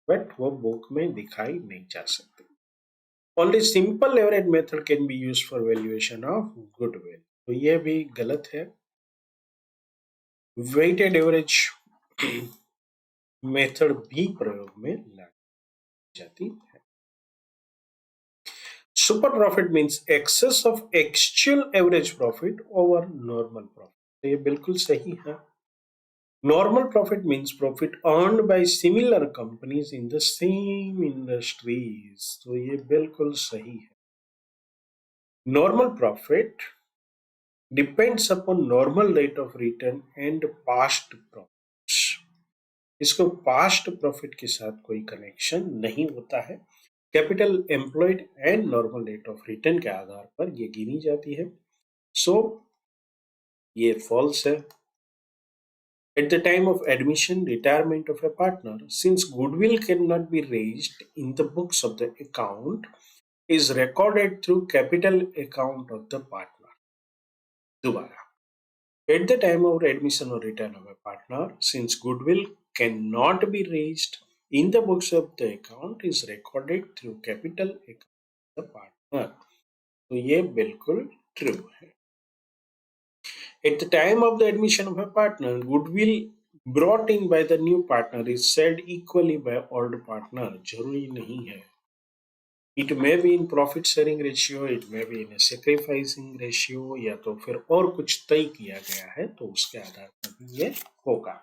बट वो book में दिखाई नहीं जा सकती। Only simple average method can be used for valuation of goodwill। तो ये भी गलत है। वेटेड एवरेज मेथड भी प्रयोग में लाई जाती है। Super profit means excess of actual average profit over normal profit. तो ये बिल्कुल सही है। Normal profit means profit earned by similar companies in the same industries. तो ये बिल्कुल सही है। Normal profit depends upon normal rate of return and past profits. इसको पास्ट प्रॉफिट के साथ कोई कनेक्शन नहीं होता है। Capital employed and normal rate of return के आधार पर ये गिनी जाती है। सो ये फॉल्स है। At the time of admission, retirement of a partner, since goodwill cannot be raised in the books of the account, is recorded through capital account of the partner. दोबारा, at the time of admission or return of a partner, since goodwill cannot be raised in the books of the account, is recorded through capital account of the partner. तो ये बिल्कुल true है. At the time of the admission of a partner, goodwill brought in by the new partner is shared equally by old partner. जरूरी नहीं है. It may be in profit sharing ratio, it may be in a sacrificing ratio, या तो फिर और कुछ तय किया गया है तो उसके आधार पर भी ये होगा.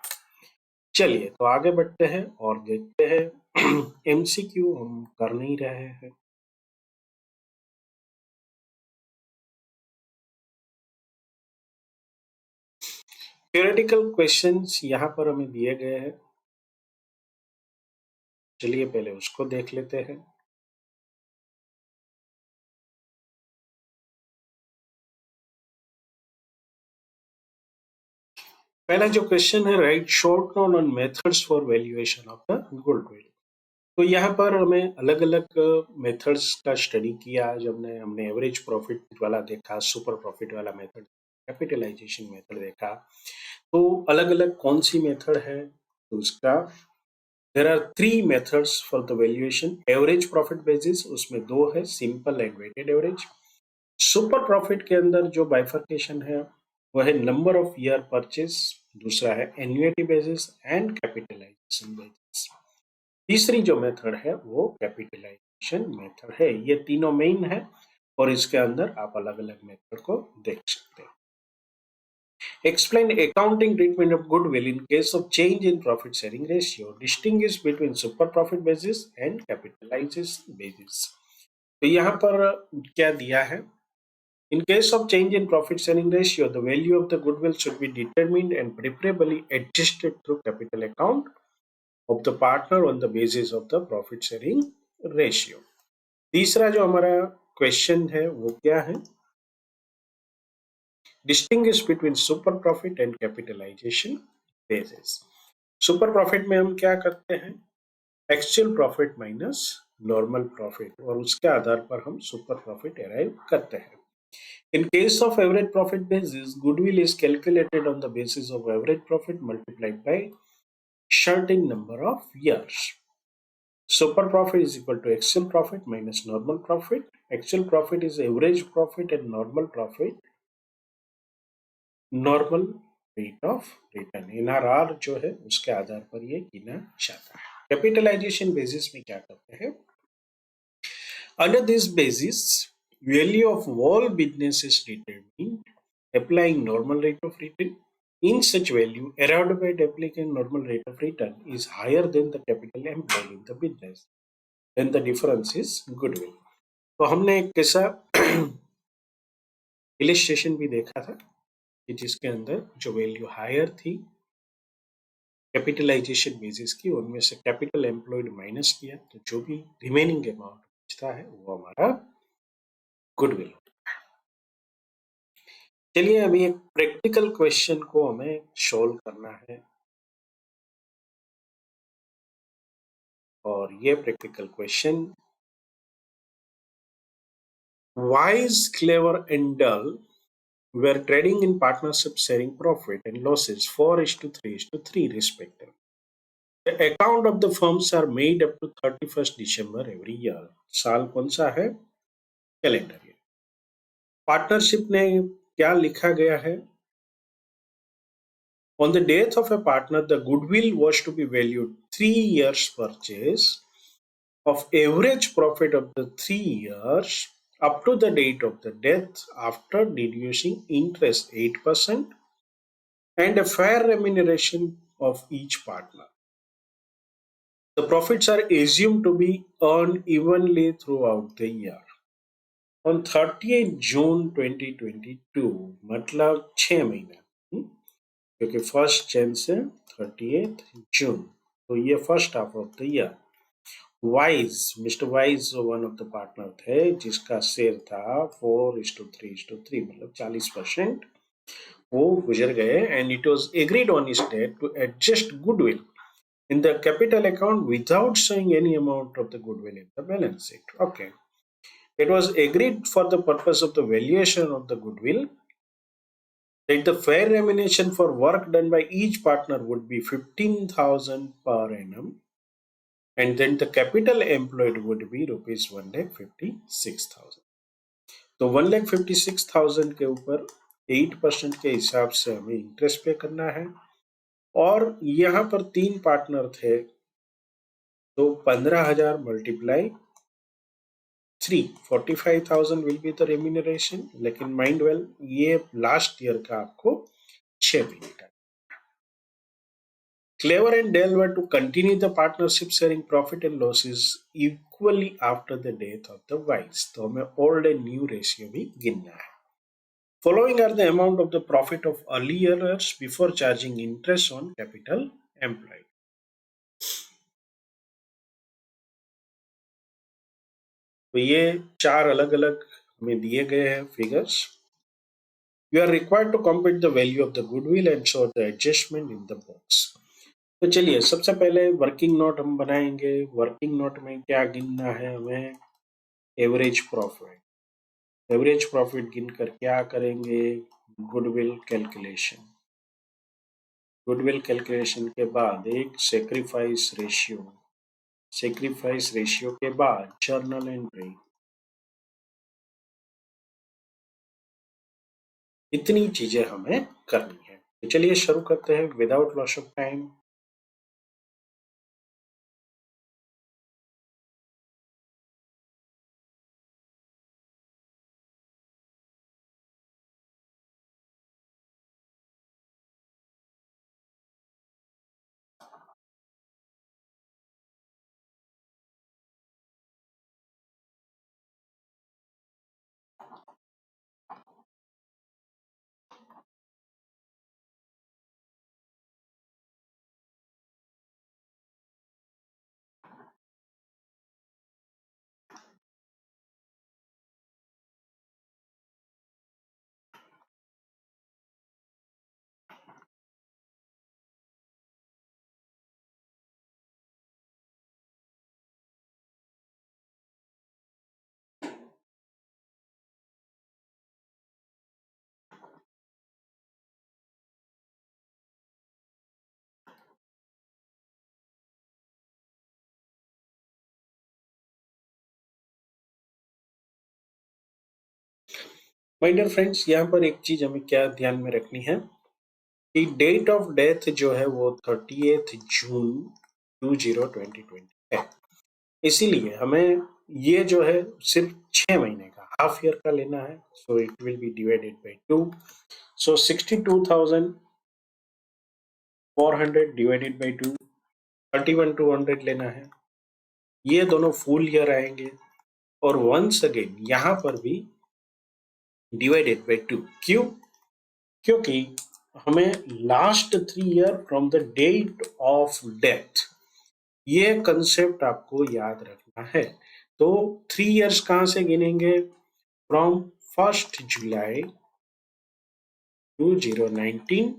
चलिए तो आगे बढ़ते हैं और देखते हैं. एमसीक्यू हम कर नहीं रहे हैं. थ्योरेटिकल क्वेश्चंस यहाँ पर हमें दिए गए हैं. चलिए पहले उसको देख लेते हैं. पहला जो क्वेश्चन है, right short note on methods for valuation of the goodwill. तो यहाँ पर हमें अलग अलग मेथड्स का स्टडी किया. जब हमने एवरेज प्रॉफिट वाला देखा, सुपर प्रॉफिट वाला मेथड, कैपिटलाइजेशन मेथड देखा. तो अलग अलग कौन सी मेथड है तो उसका there are 3 methods for the valuation. Average profit basis, उसमें 2 है, simple and weighted average. Super profit के अंदर जो बाइफर्केशन है वह है नंबर ऑफ ईयर परचेज, दूसरा है annuity basis and capitalisation basis. तीसरी जो मेथड है वो कैपिटलाइजेशन मेथड है. ये तीनों मेन है और इसके अंदर आप अलग अलग मेथड को देख सकते हैं. Explain accounting treatment of goodwill in case of change in profit sharing ratio. Distinguish between super profit basis and capitalization basis. तो यहाँ पर क्या दिया है? In case of change in profit sharing ratio, the value of the goodwill should be determined and preferably adjusted through capital account of the partner on the basis of the profit sharing ratio. तीसरा जो हमारा question है वो क्या है? Distinguish between super profit and capitalization basis. Super profit में हम क्या करते हैं? Actual profit minus normal profit, और उसके आधार पर हम सुपर प्रॉफिट अराइव करते हैं. In case of average profit basis, goodwill is calculated on the basis of average profit multiplied by certain number of years. Super profit is equal to actual profit minus normal profit. Actual profit is average profit and normal profit normal rate of return, NRR जो है उसके आधार पर ये गिना जाता है. Capitalisation basis में क्या करते हैं? Under this basis value of all business is determined applying normal rate of return. In such value, arrived by applying normal rate of return is higher than the capital employed in the business. Then the difference is goodwill. तो हमने एक कैसा illustration भी देखा था कि जिसके अंदर जो वैल्यू हायर थी कैपिटलाइजेशन बेसिस की, उनमें से कैपिटल एम्प्लॉयड माइनस किया तो जो भी रिमेनिंग अमाउंट बचता है वो हमारा गुडविल. चलिए अभी एक प्रैक्टिकल क्वेश्चन को हमें सॉल्व करना है, और ये practical question, Wise, Clever and Dull were trading in partnership sharing profit and losses 4:3:3 respectively. The account of the firms are made up to 31st December every year. साल कौन सा है? Calendar year. पार्टनरशिप ने क्या लिखा गया है? On the death of a partner, the goodwill was to be valued 3 years purchase of average profit of the 3 years up to the date of the death after deducing interest 8% and a fair remuneration of each partner. The profits are assumed to be earned evenly throughout the year. On 30th June 2022, मतलब 6 महीना, क्योंकि 1st Jan से 30th June, तो ये first half of the year. Wise, mister wise one of the partner थे जिसका share था 4:3:3, मतलब 40%, वो गुजर गए. And it was agreed on his death to adjust goodwill in the capital account without showing any amount of the goodwill in the balance sheet. Okay. It was agreed for the purpose of the valuation of the goodwill that the fair remuneration for work done by each partner would be 15,000 per annum, and then the capital employed would be rupees 1,56,000. तो 1,56,000 के ऊपर 8% के हिसाब से हमें interest पे करना है। और यहाँ पर 3 पार्टनर थे, तो 15,000 multiply 3, 45,000 will be the remuneration. लेकिन माइंड वेल, ये लास्ट ईयर का आपको 6 महीने का। Clever and Dell were to continue the partnership sharing profit and losses equally after the death of the wives. तो हमें old and new ratio भी गिनना है। Following are the amount of the profit of earlier years before charging interest on capital employed. तो ये 4 अलग अलग हमें दिए गए हैं figures. You are required to compute the value of the goodwill and show the adjustment in the box. तो चलिए सबसे पहले वर्किंग नोट हम बनाएंगे। वर्किंग नोट में क्या गिनना है हमें? Average profit. एवरेज प्रॉफिट गिनकर क्या करेंगे? Goodwill calculation. गुडविल कैलकुलेशन के बाद एक सेक्रीफाइस रेशियो। सेक्रीफाइस रेशियो के बाद जर्नल एंट्री। इतनी चीजें हमें करनी है। तो चलिए शुरू करते हैं without loss of time. My dear friends, यहाँ पर एक चीज हमें क्या ध्यान में रखनी है कि डेट ऑफ डेथ जो है वो 30 जून 2020 है। इसीलिए हमें ये जो है सिर्फ 6 महीने का, हाफ ईयर का लेना है। So it will be divided by 2। So 62,400 divided by 2, 31,200 लेना है। ये दोनों फुल ईयर आएंगे। और वंस अगेन यहाँ पर भी डिवाइडेड बाय 2। क्यों? क्योंकि हमें last 3 year from the date of death, ये कंसेप्ट आपको याद रखना है। तो 3 इयर्स कहां से गिनेंगे? फ्रॉम 1 जुलाई 2019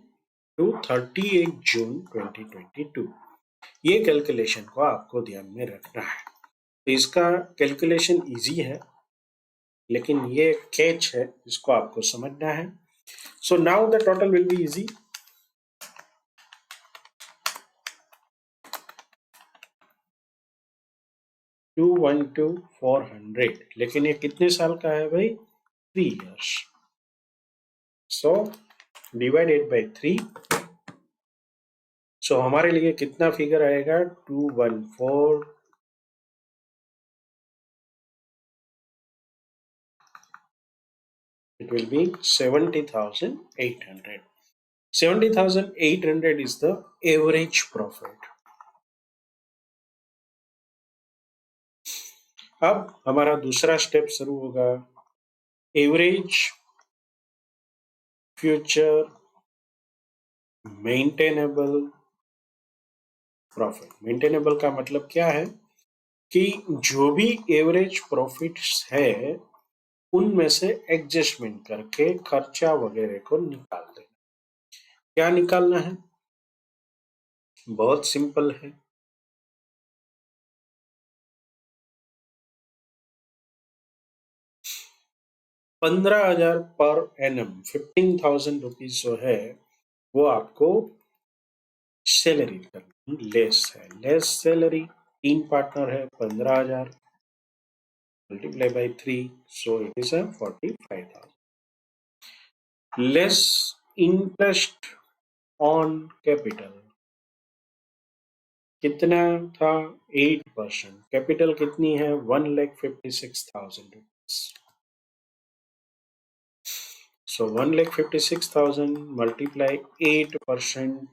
टू 30 जून 2022। ये कैलकुलेशन को आपको ध्यान में रखना है। तो इसका कैलकुलेशन इजी है, लेकिन ये कैच है, इसको आपको समझना है। So now the total will be easy. 212,400, लेकिन ये कितने साल का है भाई? 3 इयर्स। So divided by 3। सो हमारे लिए कितना फिगर आएगा? 214, it will be 70,800. 70,800 is the average profit. अब हमारा दूसरा स्टेप शुरू होगा। Average future maintainable profit. Maintainable का मतलब क्या है कि जो भी एवरेज प्रॉफिट्स है उनमें से एडजस्टमेंट करके खर्चा वगैरह को निकाल देना। क्या निकालना है? बहुत सिंपल है। 15,000 पर एनम 15,000 रुपीज जो है वो आपको सैलरी करनी लेस है। लेस सैलरी, 3 पार्टनर है, 15,000 multiply by 3, so it is 45,000। Less interest on capital कितना था? 8%। कैपिटल कितनी है? 1,56,000 रुपीज। So 1,56,000 multiply 8%,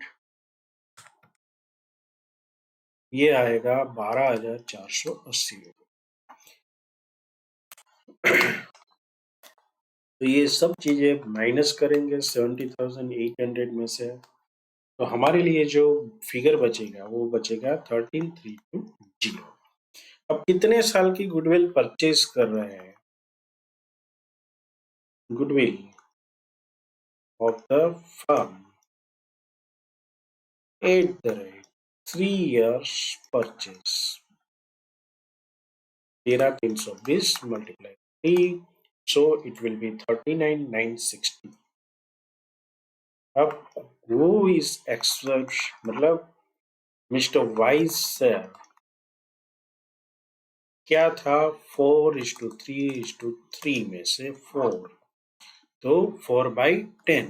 ये आएगा 12,480 रुपये। तो ये सब चीजें माइनस करेंगे 70,800 में से, तो हमारे लिए जो फिगर बचेगा वो बचेगा 13,320। अब कितने साल की गुडविल परचेज कर रहे हैं? Goodwill of the firm at the rate 3 years purchase, 13,320 multiply 3, so it will be 39,960. अब who is except मतलब मिस्टर वाइस सर क्या था? 4:3:3 में से 4, तो 4/10।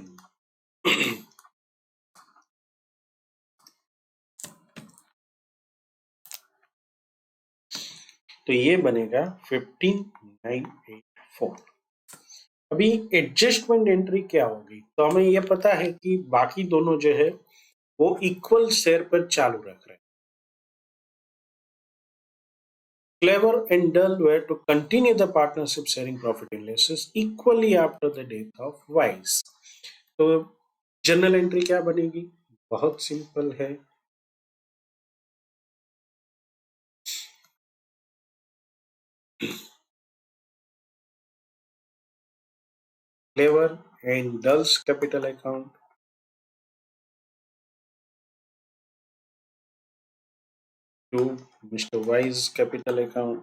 तो ये बनेगा 15,984। अभी एडजस्टमेंट एंट्री क्या होगी? तो हमें ये पता है कि बाकी दोनों जो है वो इक्वल शेयर पर चालू रख रहे हैं। Clever and Dull were to continue the partnership sharing profit and losses equally after the death of Wise. तो जर्नल एंट्री क्या बनेगी? बहुत सिंपल है। Clever and Dull's capital account to Mr. Wise capital account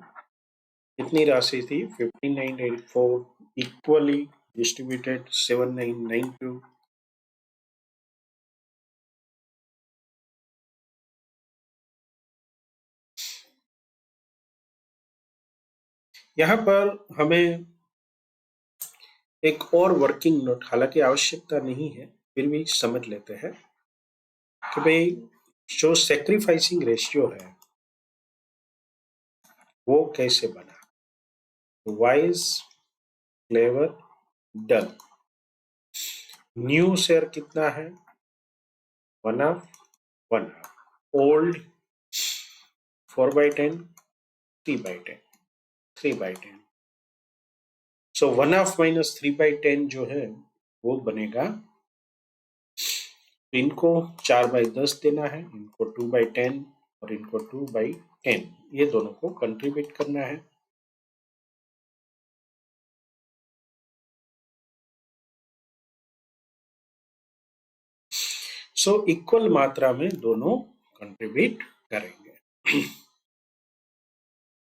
कितनी राशि थी? 59,984 equally distributed 7,992। यहाँ पर हमें एक और वर्किंग नोट, हालांकि आवश्यकता नहीं है फिर भी समझ लेते हैं कि भाई जो सैक्रिफाइसिंग रेशियो है वो कैसे बना। वाइज, क्लेवर, डल। न्यू शेयर कितना है? 1/2, 1/2। ओल्ड 4/10, 3/10, 3/10। सो 1/2 माइनस 3/10 जो है वो बनेगा, इनको 4/10 देना है, इनको 2/10 और इनको 2/10, ये दोनों को कंट्रीब्यूट करना है। सो इक्वल मात्रा में दोनों कंट्रीब्यूट करेंगे।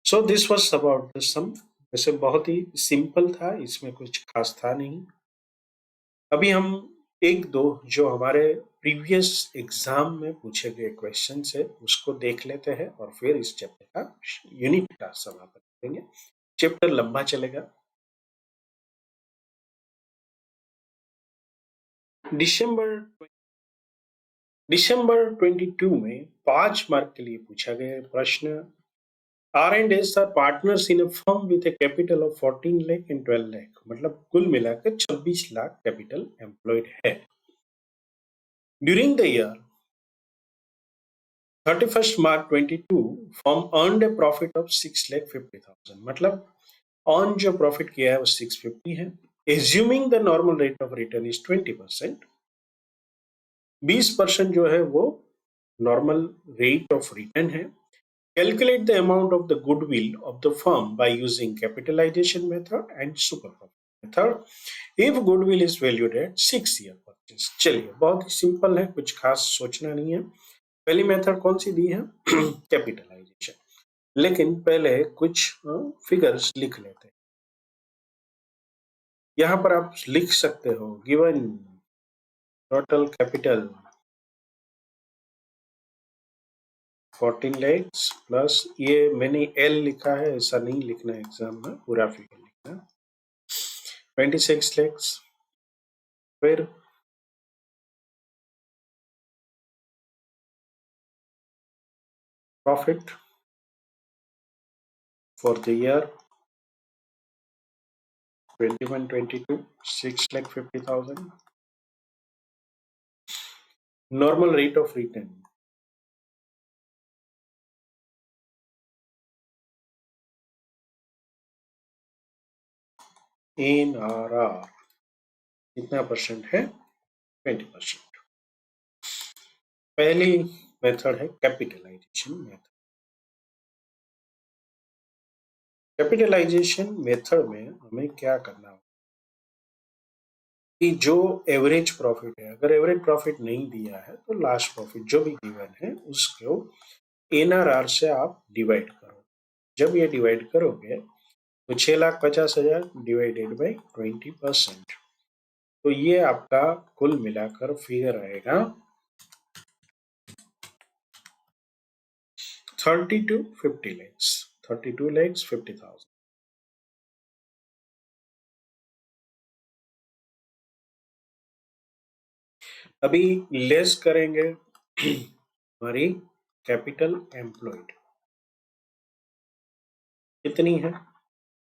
So this was about the sum. वैसे बहुत ही सिंपल था, इसमें कुछ खास था नहीं। अभी हम एक दो जो हमारे प्रीवियस एग्जाम में पूछे गए क्वेश्चन है उसको देख लेते हैं और फिर इस चैप्टर का यूनिट का समापन करेंगे। चैप्टर लंबा चलेगा। दिसंबर 22 में 5 मार्क के लिए पूछा गया प्रश्न, R&S are partners in a firm with a capital of 14 lakh and 12 lakh, मतलब कुल मिलाकर 26 लाख कैपिटल एम्प्लॉयड है। During the year 31st March 22 firm earned a profit of 6,50,000, मतलब ऑन जो प्रॉफिट किया है वो 650 है। Assuming the normal rate of return is 20%, 20% जो है वो नॉर्मल रेट ऑफ रिटर्न है। Calculate the amount of the goodwill of the firm by using capitalization method and super profit method if goodwill is valued at 6 year purchase। चलिए बहुत ही simple है, कुछ खास सोचना नहीं है। पहली मेथड कौन सी दी है? कैपिटलाइजेशन। लेकिन पहले कुछ फिगर्स लिख लेते हैं। यहाँ पर आप लिख सकते हो given total capital 14 lakhs plus, ये मैंने एल लिखा है, ऐसा नहीं लिखना एग्जाम में, पूरा फिगर लिखना 26 lakhs। फिर profit for the year 21-22 6,50,000। Normal rate of return NRR कितना परसेंट है? 20%। पहली मेथड है कैपिटलाइजेशन मेथड। कैपिटलाइजेशन मेथड में हमें क्या करना होगा कि जो एवरेज प्रॉफिट है, अगर एवरेज प्रॉफिट नहीं दिया है तो लास्ट प्रॉफिट जो भी गिवन है उसको NRR से आप डिवाइड करो। जब ये डिवाइड करोगे तो 6,50,000 डिवाइडेड बाई 20%, तो ये आपका कुल मिलाकर फिगर आएगा 32 lakhs 50,000। अभी लेस करेंगे हमारी कैपिटल एम्प्लॉयड कितनी है?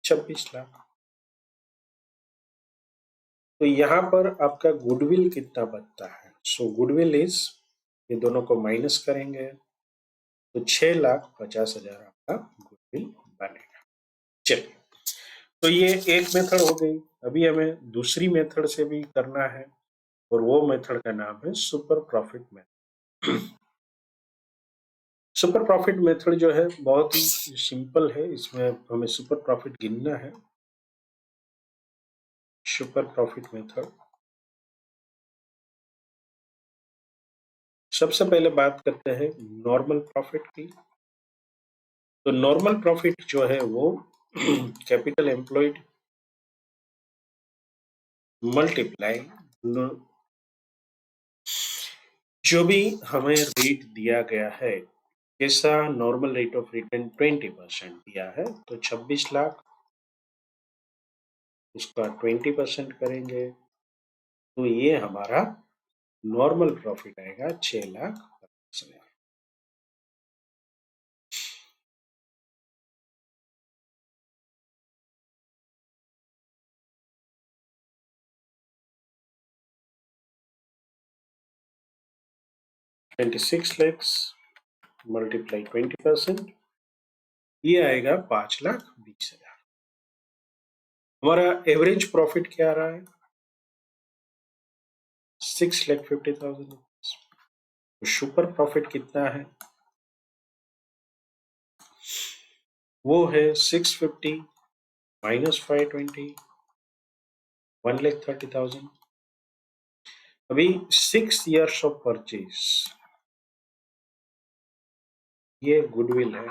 26 लाख। तो यहाँ पर आपका गुडविल कितना बचता है? सो गुडविल इज, ये दोनों को माइनस करेंगे तो 6,50,000 आपका गुडविल बनेगा। चलिए, तो ये एक मेथड हो गई। अभी हमें दूसरी मेथड से भी करना है और वो मेथड का नाम है super profit method. Super profit method जो है बहुत ही सिंपल है, इसमें हमें सुपर प्रॉफिट गिनना है। सुपर प्रॉफिट मेथड, सबसे पहले बात करते हैं नॉर्मल प्रॉफिट की। तो नॉर्मल प्रॉफिट जो है वो कैपिटल एम्प्लॉयड मल्टीप्लाई जो भी हमें रेट दिया गया है, कैसा नॉर्मल रेट ऑफ रिटर्न 20% दिया है, तो 26 लाख उसका 20% करेंगे तो ये हमारा नॉर्मल प्रॉफिट आएगा 6,50,000। $26 मल्टीप्लाई 20%, ये आएगा 5,20,000। हमारा एवरेज प्रॉफिट क्या आ रहा है? 6,50,000। तो सुपर प्रॉफिट कितना है? वो है 650 माइनस 520, 1,30,000। अभी 6 years ऑफ परचेज, ये गुडविल है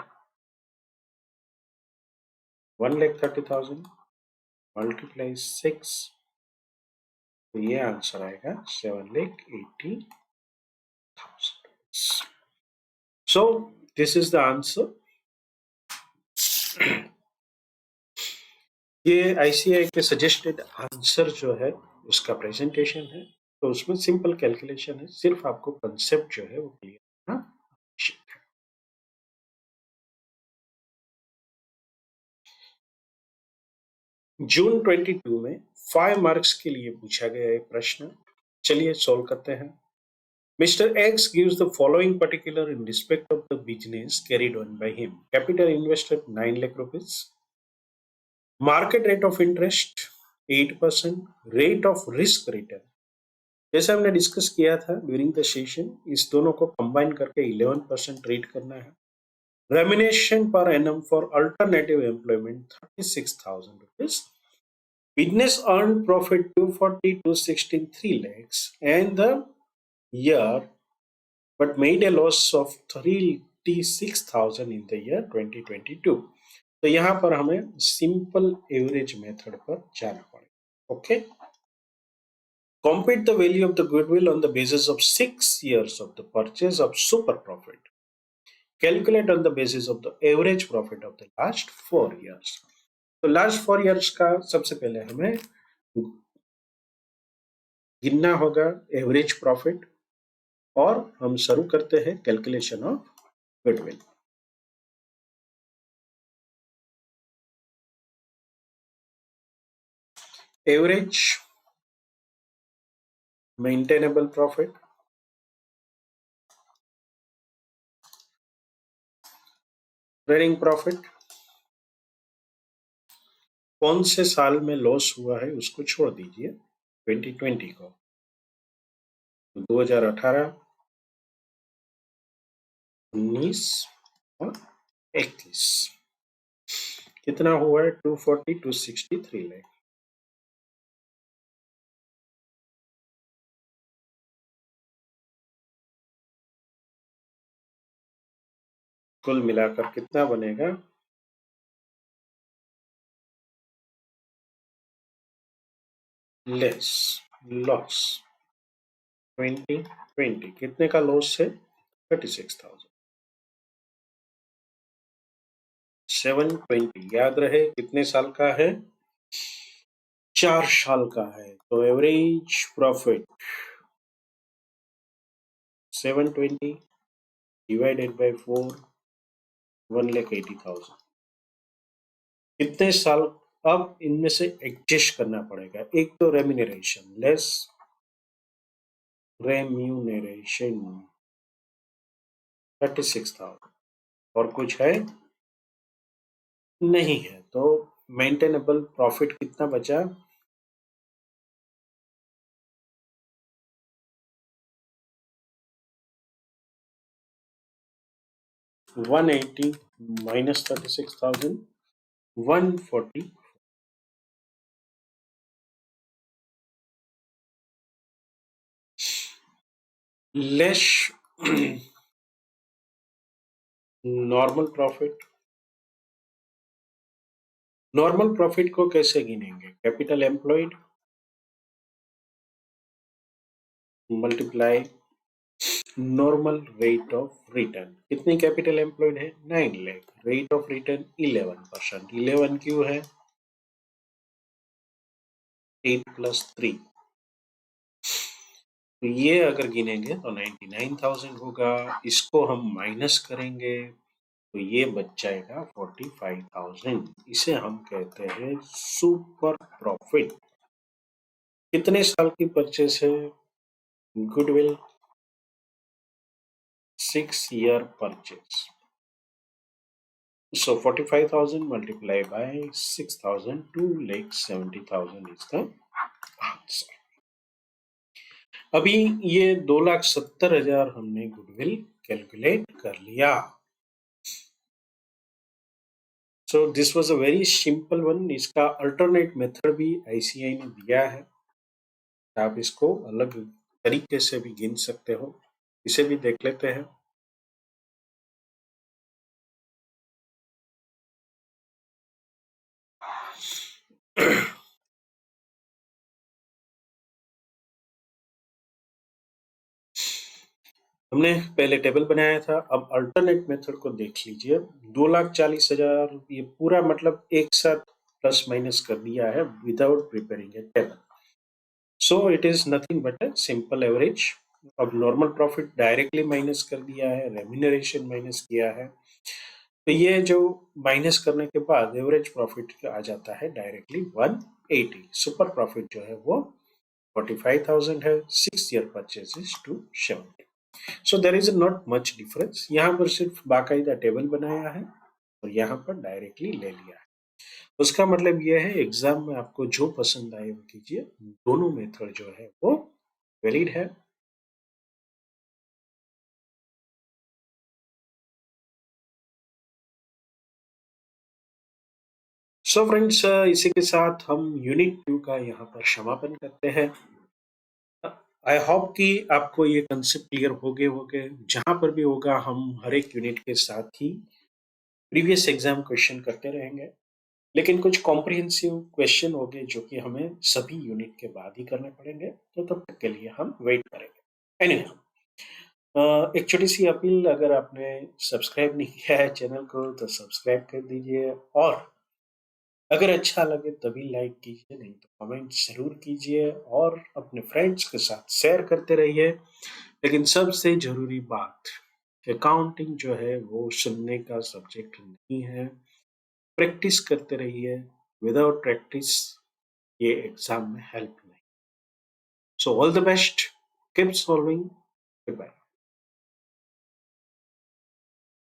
1,30,000 मल्टीप्लाई 6, तो ये आंसर आएगा 7,80,000। So this is the answer। ये ICAI के सजेस्टेड आंसर जो है उसका प्रेजेंटेशन है, तो उसमें सिंपल कैलकुलेशन है, सिर्फ आपको कंसेप्ट जो है वो क्लियर करना आवश्यक है। जून 22 में 5 मार्क्स के लिए पूछा गया एक प्रश्न, चलिए सॉल्व करते हैं। Mr. X gives the following particular in respect of the business carried on by him. Capital invested 9 lakh rupees. Market rate of interest 8%. Rate of risk return, जैसे हमने डिस्कस किया था ड्यूरिंग द सेशन, इस दोनों को combine करके 11% rate करना है। Remuneration per annum for alternative employment 36,000 rupees. Business earned profit 240 to 16 lakhs and the year but made a loss of 36,000 in the year 2022। तो यहाँ पर हमें सिंपल एवरेज मेथड पर जाना पड़ेगा। Okay. Compute the value of the goodwill on the basis of 6 years of the purchase of super profit. Calculate on the basis of the average profit of the last 4 years. तो last 4 years का सबसे पहले हमें गिनना होगा average profit, और हम शुरू करते हैं calculation of goodwill. Average maintainable profit, trading profit, कौन से साल में लॉस हुआ है उसको छोड़ दीजिए, 2020 को, 2018, 19 और 21 कितना हुआ है, 240 263 लाख. कुल मिलाकर कितना बनेगा, लेस लॉस 2020 कितने का लॉस है, 36,000. 720 याद रहे कितने साल का है, 4 साल का है. तो एवरेज प्रॉफिट 720 डिवाइडेड बाय 4, 1,80,000. कितने साल. अब इनमें से एडजस्ट करना पड़ेगा. एक तो रेम्यूनरेशन लेस रेम्यूनरेशन 36,000, और कुछ है नहीं है. तो मेंटेनेबल प्रॉफिट कितना बचा, 180 minus 36,000, 140. Less normal profit. Normal profit को कैसे गिनेंगे, capital employed multiply normal rate of return. कितनी कैपिटल एम्प्लॉयड है, 9 लाख. Rate of return 11%. 11 क्यों है, 8 + 3. तो ये अगर गिनेंगे तो 99,000 होगा. इसको हम माइनस करेंगे तो ये बच जाएगा 45,000. इसे हम कहते हैं सुपर प्रॉफिट. कितने साल की परचेस है, goodwill 6 year purchase. So 45,000 multiplied by 6,000, 2,70,000 is the answer. अभी ये 2,70,000 हमने गुडविल कैलकुलेट कर लिया. सो this was a very simple one. इसका अल्टरनेट मेथड भी आईसीआई ने दिया है, आप इसको अलग तरीके से भी गिन सकते हो. इसे भी देख लेते हैं. हमने पहले टेबल बनाया था, अब अल्टरनेट मेथड को देख लीजिए. 2,40,000 ये पूरा मतलब एक साथ प्लस माइनस कर दिया है without preparing A table. So it is nothing but a simple average. अब नॉर्मल प्रॉफिट डायरेक्टली माइनस कर दिया है, रेम्यूनरेशन माइनस किया है, तो ये जो माइनस करने के बाद एवरेज प्रॉफिट आ जाता है डायरेक्टली 180. सुपर प्रॉफिट जो है वो 45,000 है. 6 year purchases 270. So there is not much difference. यहाँ पर सिर्फ बाकायदा टेबल बनाया है और यहाँ पर डायरेक्टली ले लिया है. उसका मतलब यह है एग्जाम में आपको जो पसंद आए वो कीजिए. दोनों मेथड जो है वो वैलिड है. सो फ्रेंड्स, इसी के साथ हम यूनिट 2 का यहाँ पर समापन करते हैं. आई होप कि आपको ये कंसेप्ट क्लियर हो गए. जहां पर भी होगा हम हर एक यूनिट के साथ ही प्रीवियस एग्जाम क्वेश्चन करते रहेंगे. लेकिन कुछ कॉम्प्रिहेंसिव क्वेश्चन होंगे जो कि हमें सभी यूनिट के बाद ही करने पड़ेंगे, तो तब तक के लिए हम वेट करेंगे। एनीहाउ, एक छोटी-सी अपील, अगर आपने सब्सक्राइब नहीं किया है चैनल को तो सब्सक्राइब कर दीजिए, और अगर अच्छा लगे तभी लाइक कीजिए, नहीं तो कमेंट ज़रूर कीजिए और अपने फ्रेंड्स के साथ शेयर करते रहिए। लेकिन सबसे ज़रूरी बात, अकाउंटिंग जो है वो सुनने का सब्जेक्ट नहीं है। प्रैक्टिस करते रहिए, विदाउट प्रैक्टिस ये एग्ज़ाम में हेल्प नहीं। So all the best, keep solving, good bye.